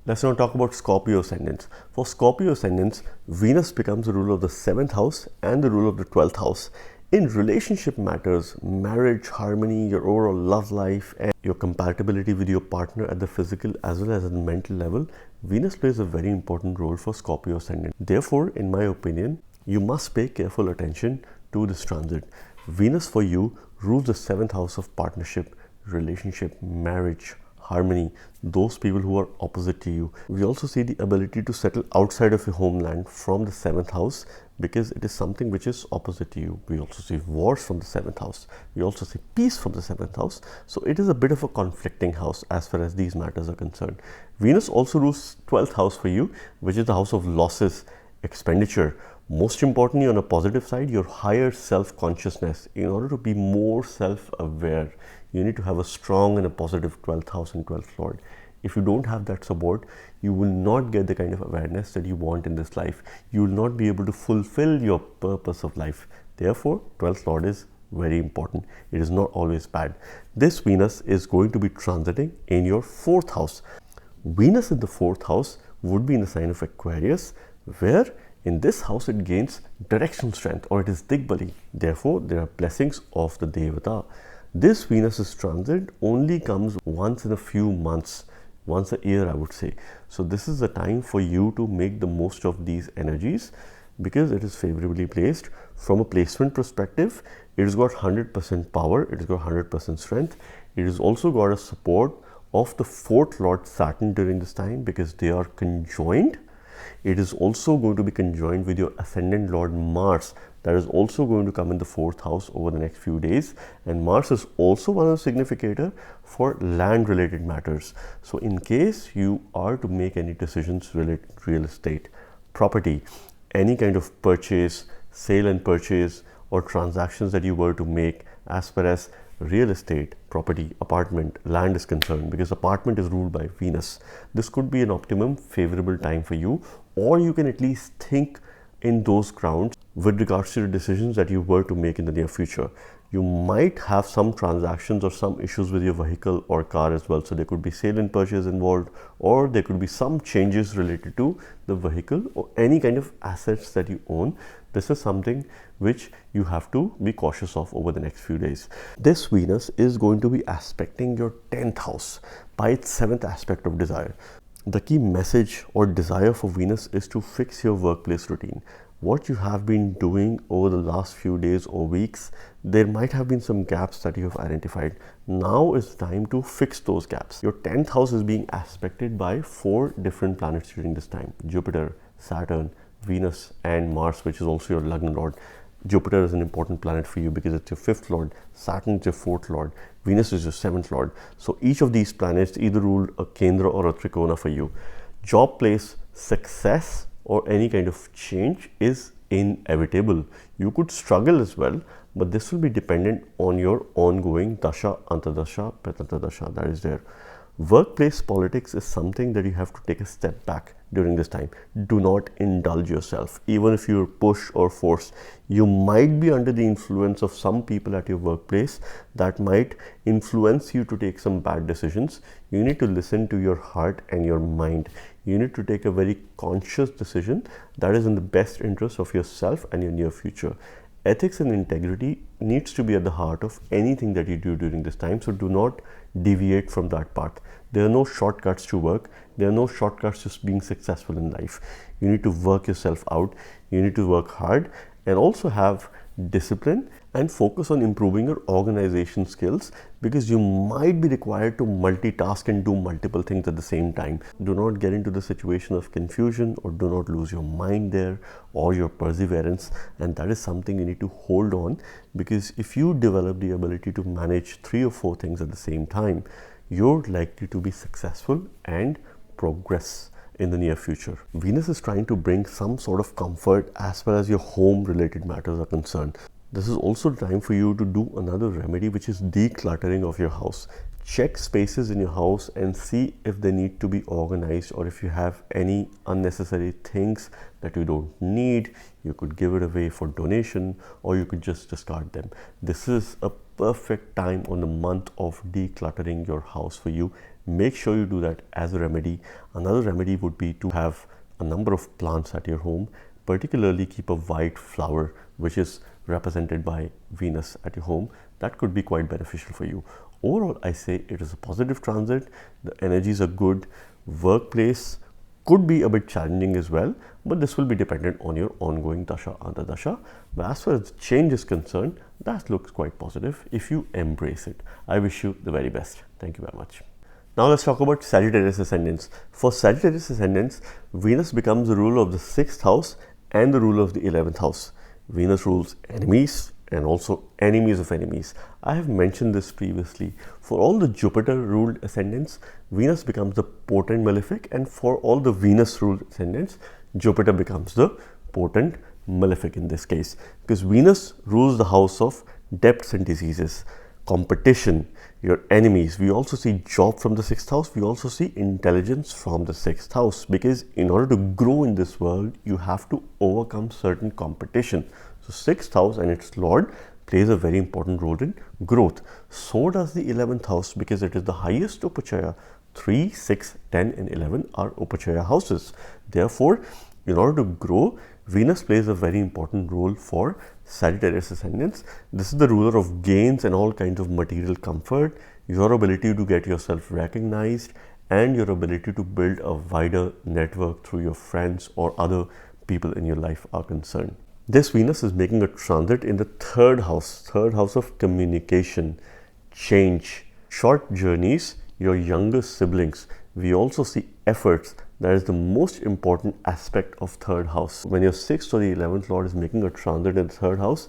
Let's now talk about Scorpio ascendants. For Scorpio ascendants, Venus becomes the ruler of the 7th house and the ruler of the 12th house. In relationship matters, marriage, harmony, your overall love life, and your compatibility with your partner at the physical as well as at the mental level, Venus plays a very important role for Scorpio ascendant. Therefore, in my opinion, you must pay careful attention to this transit. Venus for you rules the 7th house of partnership, relationship, marriage, harmony, those people who are opposite to you. We also see the ability to settle outside of your homeland from the 7th house because it is something which is opposite to you. We also see wars from the 7th house. We also see peace from the 7th house. So it is a bit of a conflicting house as far as these matters are concerned. Venus also rules 12th house for you, which is the house of losses, expenditure. Most importantly, on a positive side, your higher self-consciousness. In order to be more self-aware, you need to have a strong and a positive 12th house and 12th lord. If you don't have that support, you will not get the kind of awareness that you want in this life. You will not be able to fulfill your purpose of life. Therefore, 12th lord is very important. It is not always bad. This Venus is going to be transiting in your 4th house. Venus in the 4th house would be in the sign of Aquarius, where in this house it gains directional strength, or it is Digbali. Therefore, there are blessings of the Devata. This Venus's transit only comes once in a few months, once a year I would say. So this is the time for you to make the most of these energies because it is favorably placed. From a placement perspective, it has got 100% power, it has got 100% strength. It has also got a support of the 4th Lord Saturn during this time because they are conjoined. It is also going to be conjoined with your Ascendant Lord Mars that is also going to come in the 4th house over the next few days, and Mars is also one of the significator for land related matters. So in case you are to make any decisions related to real estate, property, any kind of purchase, sale and purchase, or transactions that you were to make as far as real estate, property, apartment, land is concerned, because apartment is ruled by Venus, this could be an optimum favorable time for you, or you can at least think in those grounds with regards to the decisions that you were to make in the near future. You might have some transactions or some issues with your vehicle or car as well. So there could be sale and purchase involved, or there could be some changes related to the vehicle or any kind of assets that you own. This is something which you have to be cautious of over the next few days. This Venus is going to be aspecting your 10th house by its 7th aspect of desire. The key message or desire for Venus is to fix your workplace routine. What you have been doing over the last few days or weeks, there might have been some gaps that you have identified. Now is time to fix those gaps. Your 10th house is being aspected by 4 different planets during this time: Jupiter, Saturn, Venus, and Mars, which is also your Lagna Lord. Jupiter is an important planet for you because it's your 5th Lord, Saturn is your 4th Lord, Venus is your 7th Lord. So each of these planets either rule a Kendra or a Trikona for you. Job place, success, or any kind of change is inevitable. You could struggle as well, but this will be dependent on your ongoing Dasha, Antardasha, Petantardasha that is there. Workplace politics is something that you have to take a step back during this time. Do not indulge yourself. Even if you're pushed or forced, you might be under the influence of some people at your workplace that might influence you to take some bad decisions. You need to listen to your heart and your mind. You need to take a very conscious decision that is in the best interest of yourself and your near future. Ethics and integrity needs to be at the heart of anything that you do during this time. So do not deviate from that path. There are no shortcuts to work. There are no shortcuts to being successful in life. You need to work yourself out. You need to work hard and also have discipline and focus on improving your organization skills, because you might be required to multitask and do multiple things at the same time. Do not get into the situation of confusion, or do not lose your mind there or your perseverance, and that is something you need to hold on, because if you develop the ability to manage 3 or 4 things at the same time, you're likely to be successful and progress in the near future. Venus is trying to bring some sort of comfort as far as your home related matters are concerned. This is also time for you to do another remedy, which is decluttering of your house. Check spaces in your house and see if they need to be organized, or if you have any unnecessary things that you don't need. You could give it away for donation, or you could just discard them. This is a perfect time on the month of decluttering your house for you. Make sure you do that as a remedy. Another remedy would be to have a number of plants at your home. Particularly keep a white flower which is represented by Venus at your home. That could be quite beneficial for you. Overall, I say it is a positive transit. The energies are good. Workplace could be a bit challenging as well, but this will be dependent on your ongoing Dasha, Antardasha. But as far as change is concerned, that looks quite positive if you embrace it. I wish you the very best. Thank you very much. Now let's talk about Sagittarius Ascendants. For Sagittarius Ascendants, Venus becomes the ruler of the 6th house and the ruler of the 11th house. Venus rules enemies and also enemies of enemies. I have mentioned this previously. For all the Jupiter ruled ascendants, Venus becomes the potent malefic, and for all the Venus ruled ascendants, Jupiter becomes the potent malefic in this case, because Venus rules the house of debts and diseases, competition, your enemies. We also see job from the 6th house. We also see intelligence from the 6th house, because in order to grow in this world, you have to overcome certain competition. So 6th house and its lord plays a very important role in growth. So does the 11th house, because it is the highest Upachaya. 3, 6, 10 and 11 are Upachaya houses. Therefore, in order to grow, Venus plays a very important role for Sagittarius Ascendants. This is the ruler of gains and all kinds of material comfort, your ability to get yourself recognized, and your ability to build a wider network through your friends or other people in your life are concerned. This Venus is making a transit in the 3rd house of communication, change, short journeys, your younger siblings. We also see efforts. That is the most important aspect of third house. When your 6th or the 11th lord is making a transit in the third house,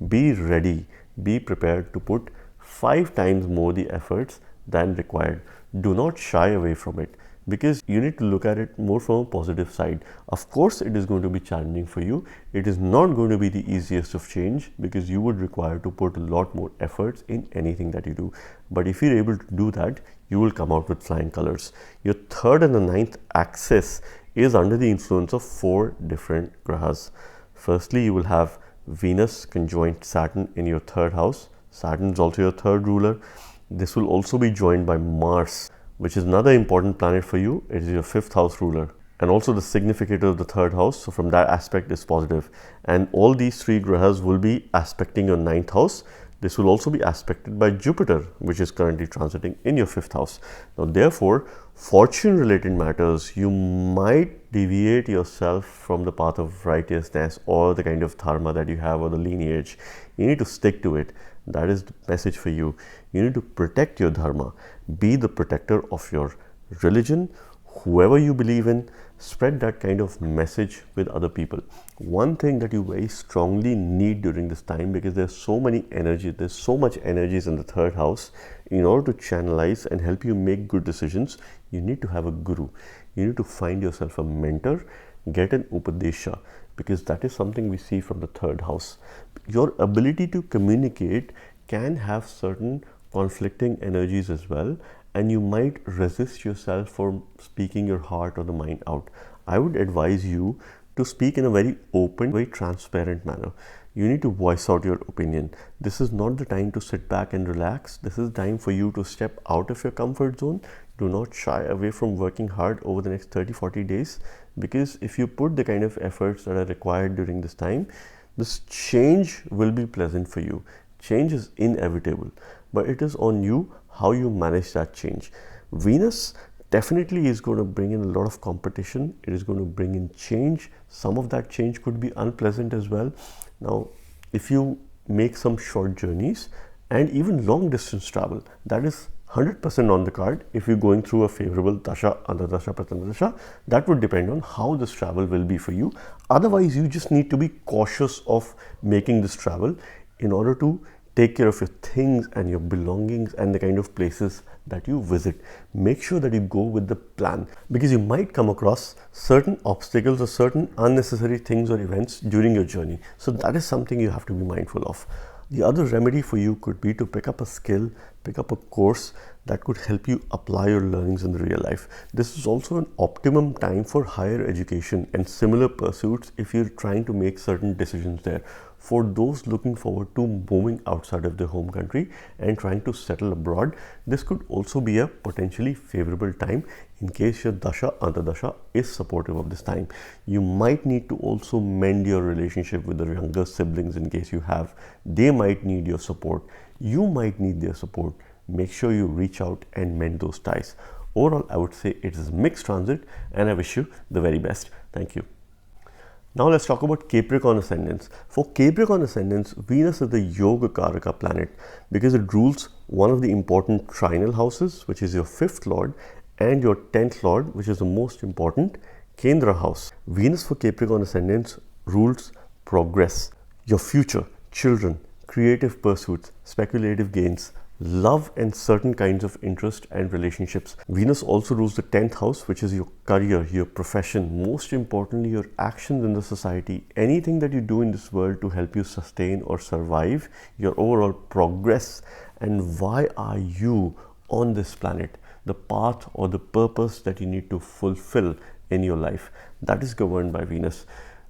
be ready, be prepared to put 5 times more the efforts than required. Do not shy away from it, because you need to look at it more from a positive side. Of course, it is going to be challenging for you. It is not going to be the easiest of change, because you would require to put a lot more efforts in anything that you do. But if you're able to do that, you will come out with flying colors. Your 3rd and the 9th axis is under the influence of 4 different grahas. Firstly, you will have Venus conjoined Saturn in your 3rd house. Saturn is also your 3rd ruler. This will also be joined by Mars, which is another important planet for you. It is your 5th house ruler and also the significator of the 3rd house. So from that aspect, it's positive. And all these 3 grahas will be aspecting your 9th house. This will also be aspected by Jupiter, which is currently transiting in your 5th house. Now, therefore, fortune-related matters, you might deviate yourself from the path of righteousness or the kind of dharma that you have or the lineage. You need to stick to it. That is the message for you. You need to protect your dharma. Be the protector of your religion, whoever you believe in. Spread that kind of message with other people. One thing that you very strongly need during this time, because there's so much energies in the 3rd house. In order to channelize and help you make good decisions, you need to have a guru. You need to find yourself a mentor, get an upadesha, because that is something we see from the 3rd house. Your ability to communicate can have certain conflicting energies as well, and you might resist yourself from speaking your heart or the mind out. I would advise you to speak in a very open, very transparent manner. You need to voice out your opinion. This is not the time to sit back and relax. This is time for you to step out of your comfort zone. Do not shy away from working hard over the next 30-40 days, because if you put the kind of efforts that are required during this time, this change will be pleasant for you. Change is inevitable, but it is on you how you manage that change. Venus definitely is going to bring in a lot of competition. It is going to bring in change. Some of that change could be unpleasant as well. Now, if you make some short journeys and even long distance travel, that is 100% on the card. If you're going through a favorable dasha, antardasha, pratandasha, that would depend on how this travel will be for you. Otherwise, you just need to be cautious of making this travel in order to take care of your things and your belongings and the kind of places that you visit. Make sure that you go with the plan, because you might come across certain obstacles or certain unnecessary things or events during your journey. So that is something you have to be mindful of. The other remedy for you could be to pick up a skill, pick up a course that could help you apply your learnings in the real life. This is also an optimum time for higher education and similar pursuits if you're trying to make certain decisions there. For those looking forward to moving outside of their home country and trying to settle abroad, this could also be a potentially favorable time in case your dasha, antardasha is supportive of this time. You might need to also mend your relationship with the younger siblings in case you have. They might need your support. You might need their support. Make sure you reach out and mend those ties. Overall, I would say it is a mixed transit, and I wish you the very best. Thank you. Now let's talk about Capricorn ascendants. For Capricorn ascendants, Venus is the Yoga Karaka planet because it rules one of the important trinal houses, which is your 5th lord, and your 10th lord, which is the most important Kendra house. Venus for Capricorn ascendants rules progress, your future, children, creative pursuits, speculative gains, love and certain kinds of interest and relationships. Venus also rules the 10th house, which is your career, your profession, most importantly, your actions in the society, anything that you do in this world to help you sustain or survive, your overall progress, and why are you on this planet, the path or the purpose that you need to fulfill in your life. That is governed by Venus.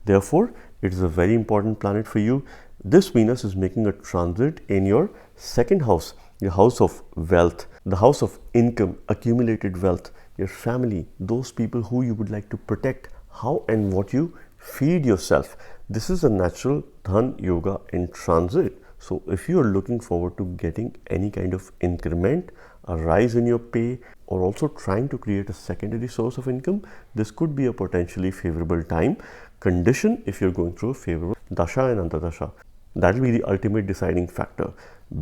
Therefore, it is a very important planet for you. This Venus is making a transit in your 2nd house, your house of wealth, the house of income, accumulated wealth, your family, those people who you would like to protect, how and what you feed yourself. This is a natural Dhan Yoga in transit. So if you are looking forward to getting any kind of increment, a rise in your pay, or also trying to create a secondary source of income, this could be a potentially favorable time. Condition if you're going through a favorable dasha and antardasha. That will be the ultimate deciding factor.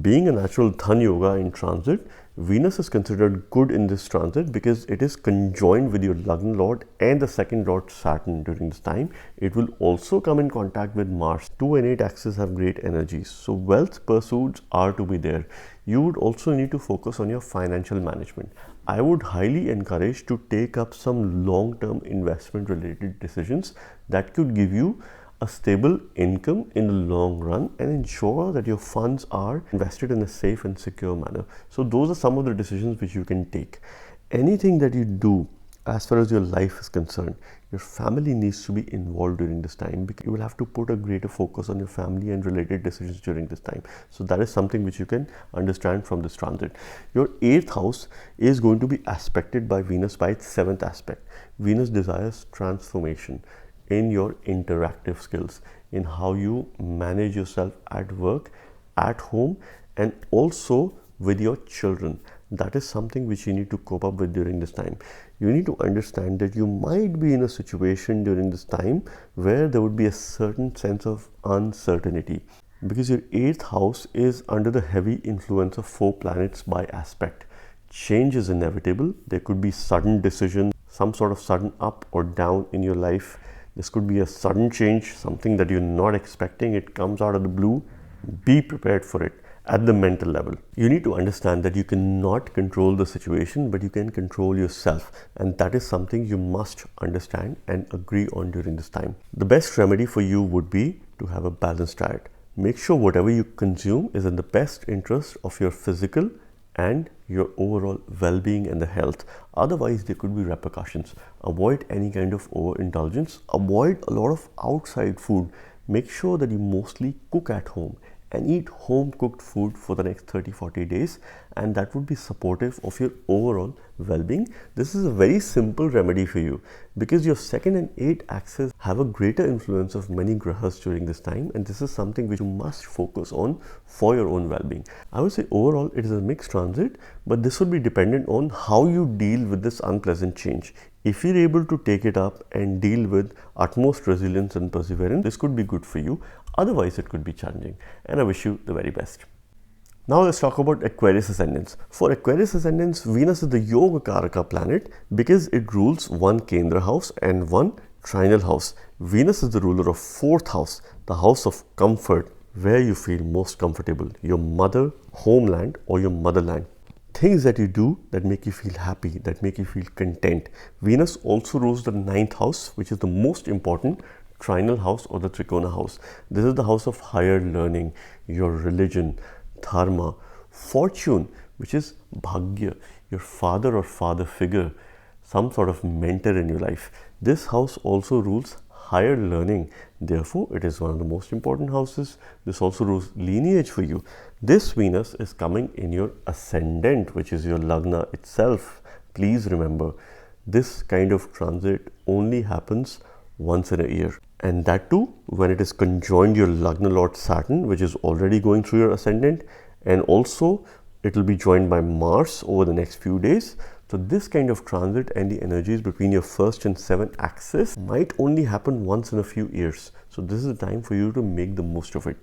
Being a natural Dhan Yoga in transit, Venus is considered good in this transit because it is conjoined with your Lagna Lord and the second Lord Saturn during this time. It will also come in contact with Mars. 2 and 8 axes have great energies. So wealth pursuits are to be there. You would also need to focus on your financial management. I would highly encourage to take up some long-term investment related decisions that could give you a stable income in the long run and ensure that your funds are invested in a safe and secure manner. So those are some of the decisions which you can take. Anything that you do as far as your life is concerned, your family needs to be involved during this time, because you will have to put a greater focus on your family and related decisions during this time. So that is something which you can understand from this transit. Your 8th house is going to be aspected by Venus by its 7th aspect. Venus desires transformation in your interactive skills, in how you manage yourself at work, at home, and also with your children. That is something which you need to cope up with during this time. You need to understand that you might be in a situation during this time where there would be a certain sense of uncertainty, because your 8th house is under the heavy influence of 4 planets by aspect. Change is inevitable. There could be sudden decisions, some sort of sudden up or down in your life. This could be a sudden change, something that you're not expecting. It comes out of the blue. Be prepared for it at the mental level. You need to understand that you cannot control the situation, but you can control yourself. And that is something you must understand and agree on during this time. The best remedy for you would be to have a balanced diet. Make sure whatever you consume is in the best interest of your physical and your overall well-being and the health. Otherwise, there could be repercussions. Avoid any kind of overindulgence. Avoid a lot of outside food. Make sure that you mostly cook at home and eat home cooked food for the next 30-40 days, and that would be supportive of your overall well-being. This is a very simple remedy for you because your 2nd and 8th axis have a greater influence of many grahas during this time, and this is something which you must focus on for your own well-being. I would say overall it is a mixed transit, but this would be dependent on how you deal with this unpleasant change. If you're able to take it up and deal with utmost resilience and perseverance, this could be good for you. Otherwise, it could be challenging, and I wish you the very best. Now let's talk about Aquarius Ascendants. For Aquarius Ascendants, Venus is the Yoga Karaka planet because it rules 1 Kendra house and 1 trinal house. Venus is the ruler of 4th house, the house of comfort, where you feel most comfortable, your mother, homeland, or your motherland. Things that you do that make you feel happy, that make you feel content. Venus also rules the 9th house, which is the most important trinal house or the Trikona house. This is the house of higher learning, your religion, dharma, fortune, which is bhagya, your father or father figure, some sort of mentor in your life. This house also rules higher learning. Therefore, it is one of the most important houses. This also rules lineage for you. This Venus is coming in your ascendant, which is your Lagna itself. Please remember, this kind of transit only happens once in a year, and that too when it is conjoined your Lagna Lord Saturn, which is already going through your ascendant, and also it will be joined by Mars over the next few days. So this kind of transit and the energies between your 1st and 7th axis might only happen once in a few years. So this is the time for you to make the most of it.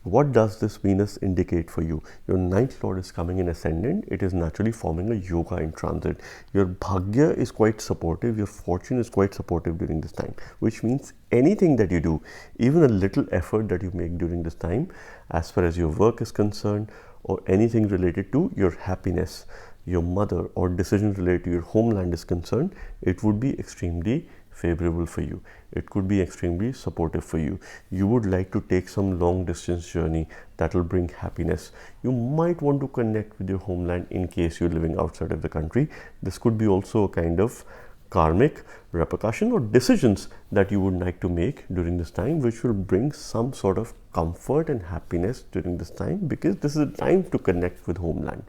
What does this Venus indicate for you? Your 9th Lord is coming in ascendant. It is naturally forming a yoga in transit. Your bhagya is quite supportive. Your fortune is quite supportive during this time, which means anything that you do, even a little effort that you make during this time, as far as your work is concerned, or anything related to your happiness, your mother, or decisions related to your homeland is concerned, it would be extremely favorable for you. It could be extremely supportive for you. You would like to take some long distance journey that will bring happiness. You might want to connect with your homeland in case you're living outside of the country. This could be also a kind of karmic repercussion or decisions that you would like to make during this time, which will bring some sort of comfort and happiness during this time, because this is a time to connect with homeland.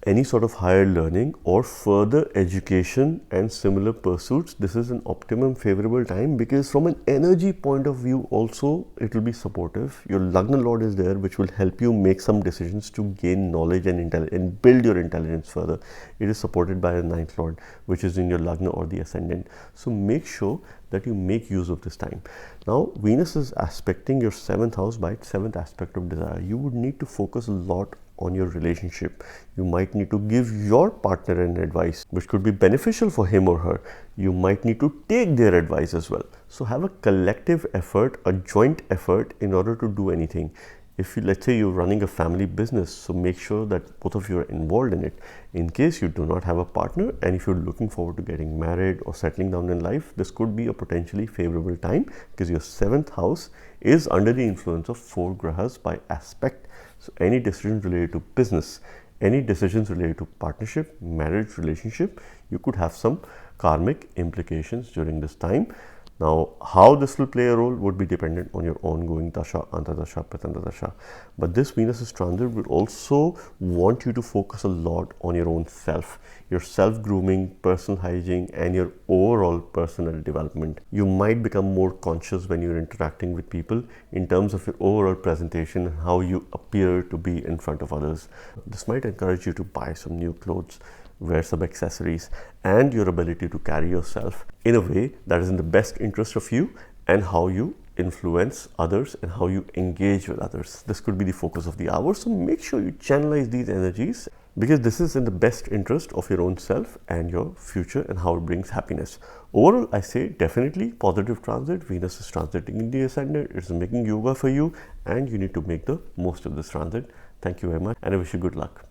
any sort of higher learning or further education and similar pursuits, this is an optimum favorable time, because from an energy point of view also it will be supportive. Your Lagna Lord is there, which will help you make some decisions to gain knowledge and build your intelligence further. It is supported by a ninth Lord, which is in your Lagna or the Ascendant. So make sure that you make use of this time. Now Venus is aspecting your 7th house by its 7th aspect of desire. You would need to focus a lot on your relationship. You might need to give your partner an advice which could be beneficial for him or her. You might need to take their advice as well. So have a collective effort, a joint effort in order to do anything. If you, let's say you're running a family business, so make sure that both of you are involved in it. In case you do not have a partner, and if you're looking forward to getting married or settling down in life, this could be a potentially favorable time, because your 7th house is under the influence of 4 grahas by aspect. So any decisions related to business, any decisions related to partnership, marriage, relationship, you could have some karmic implications during this time. Now, how this will play a role would be dependent on your ongoing dasha, antardasha, pratantardasha. But this Venus's transit will also want you to focus a lot on your own self, your self-grooming, personal hygiene, and your overall personal development. You might become more conscious when you're interacting with people in terms of your overall presentation and how you appear to be in front of others. This might encourage you to buy some new clothes, wear some accessories, and your ability to carry yourself in a way that is in the best interest of you and how you influence others and how you engage with others. This could be the focus of the hour. So make sure you channelize these energies, because this is in the best interest of your own self and your future and how it brings happiness. Overall, I say definitely positive transit. Venus is transiting in the Ascendant. It's making yoga for you, and you need to make the most of this transit. Thank you very much, and I wish you good luck.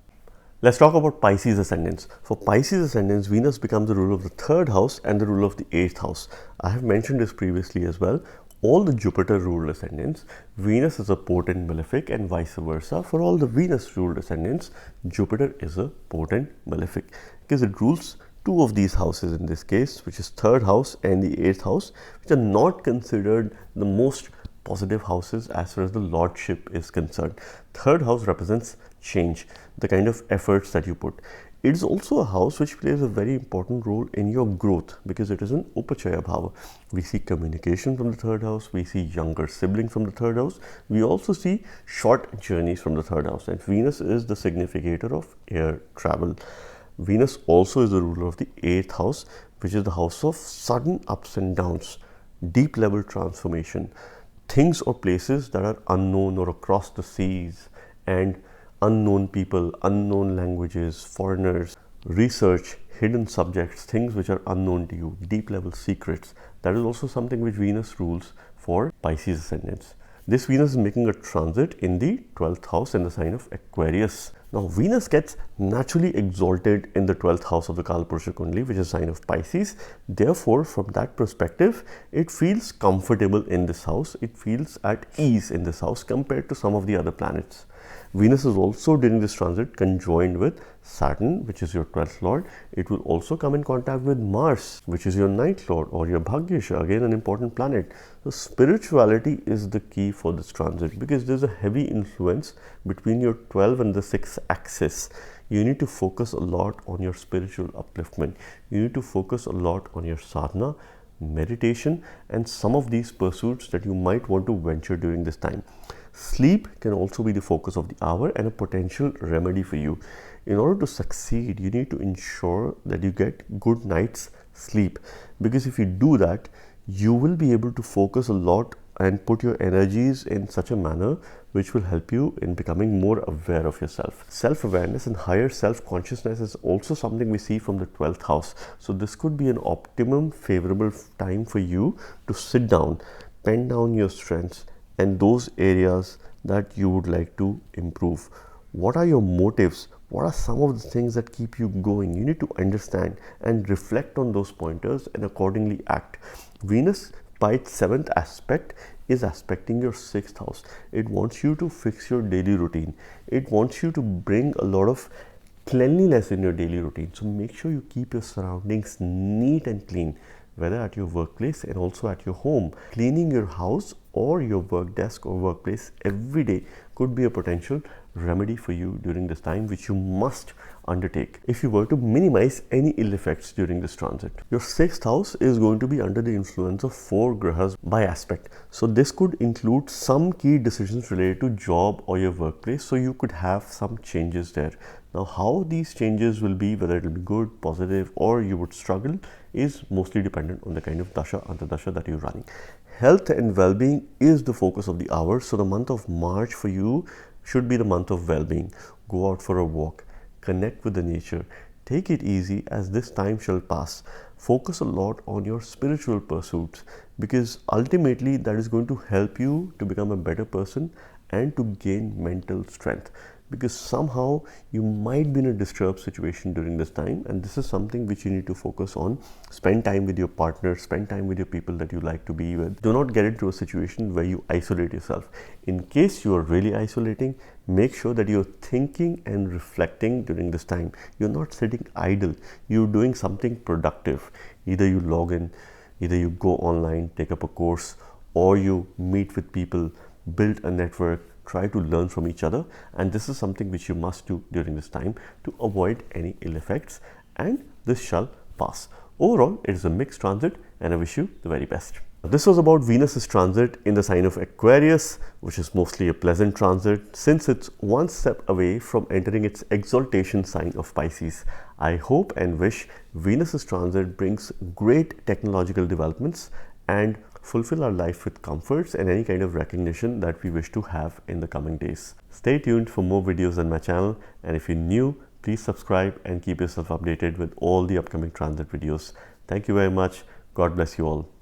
Let's talk about Pisces Ascendants. For Pisces Ascendants, Venus becomes the ruler of the 3rd house and the ruler of the 8th house. I have mentioned this previously as well. All the Jupiter ruled ascendants, Venus is a potent malefic, and vice versa. For all the Venus ruled ascendants, Jupiter is a potent malefic, because it rules 2 of these houses in this case, which is 3rd house and the 8th house, which are not considered the most positive houses as far as the lordship is concerned. 3rd house represents change, the kind of efforts that you put. It is also a house which plays a very important role in your growth, because it is an Upachaya Bhava. We see communication from the 3rd house, we see younger siblings from the 3rd house, we also see short journeys from the 3rd house, and Venus is the significator of air travel. Venus also is the ruler of the 8th house, which is the house of sudden ups and downs, deep level transformation, things or places that are unknown or across the seas, and unknown people, unknown languages, foreigners, research, hidden subjects, things which are unknown to you, deep level secrets. That is also something which Venus rules for Pisces ascendants. This Venus is making a transit in the 12th house in the sign of Aquarius. Now Venus gets naturally exalted in the 12th house of the Kalpurusha Kundali, which is a sign of Pisces. Therefore, from that perspective, it feels comfortable in this house. It feels at ease in this house compared to some of the other planets. Venus is also during this transit conjoined with Saturn, which is your 12th lord. It will also come in contact with Mars, which is your 9th lord, or your Bhagyasha, again an important planet. So spirituality is the key for this transit, because there's a heavy influence between your 12th and the 6th axis. You need to focus a lot on your spiritual upliftment. You need to focus a lot on your sadhana, meditation, and some of these pursuits that you might want to venture during this time. Sleep can also be the focus of the hour and a potential remedy for you. In order to succeed, you need to ensure that you get good night's sleep, because if you do that, you will be able to focus a lot and put your energies in such a manner which will help you in becoming more aware of yourself. Self-awareness and higher self-consciousness is also something we see from the 12th house. So this could be an optimum favorable time for you to sit down, pen down your strengths and those areas that you would like to improve. What are your motives? What are some of the things that keep you going? You need to understand and reflect on those pointers and accordingly act. Venus, by its 7th aspect, is aspecting your 6th house. It wants you to fix your daily routine. It wants you to bring a lot of cleanliness in your daily routine. So make sure you keep your surroundings neat and clean, whether at your workplace and also at your home. Cleaning your house or your work desk or workplace every day could be a potential remedy for you during this time, which you must undertake if you were to minimize any ill effects during this transit. Your 6th house is going to be under the influence of 4 grahas by aspect. So this could include some key decisions related to job or your workplace. So you could have some changes there. Now, how these changes will be, whether it will be good, positive, or you would struggle, is mostly dependent on the kind of dasha, antardasha that you're running. Health and well-being is the focus of the hour. So the month of March for you should be the month of well-being. Go out for a walk, connect with the nature, take it easy as this time shall pass. Focus a lot on your spiritual pursuits, because ultimately that is going to help you to become a better person and to gain mental strength. Because somehow you might be in a disturbed situation during this time, and this is something which you need to focus on. Spend time with your partner, spend time with your people that you like to be with. Do not get into a situation where you isolate yourself. In case you are really isolating, make sure that you're thinking and reflecting during this time. You're not sitting idle, you're doing something productive. Either you log in, either you go online, take up a course, or you meet with people, build a network, try to learn from each other. And this is something which you must do during this time to avoid any ill effects, and this shall pass. Overall, it is a mixed transit, and I wish you the very best. This was about Venus's transit in the sign of Aquarius, which is mostly a pleasant transit since it's one step away from entering its exaltation sign of Pisces. I hope and wish Venus's transit brings great technological developments and fulfill our life with comforts and any kind of recognition that we wish to have in the coming days. Stay tuned for more videos on my channel, and if you're new, please subscribe and keep yourself updated with all the upcoming transit videos. Thank you very much. God bless you all.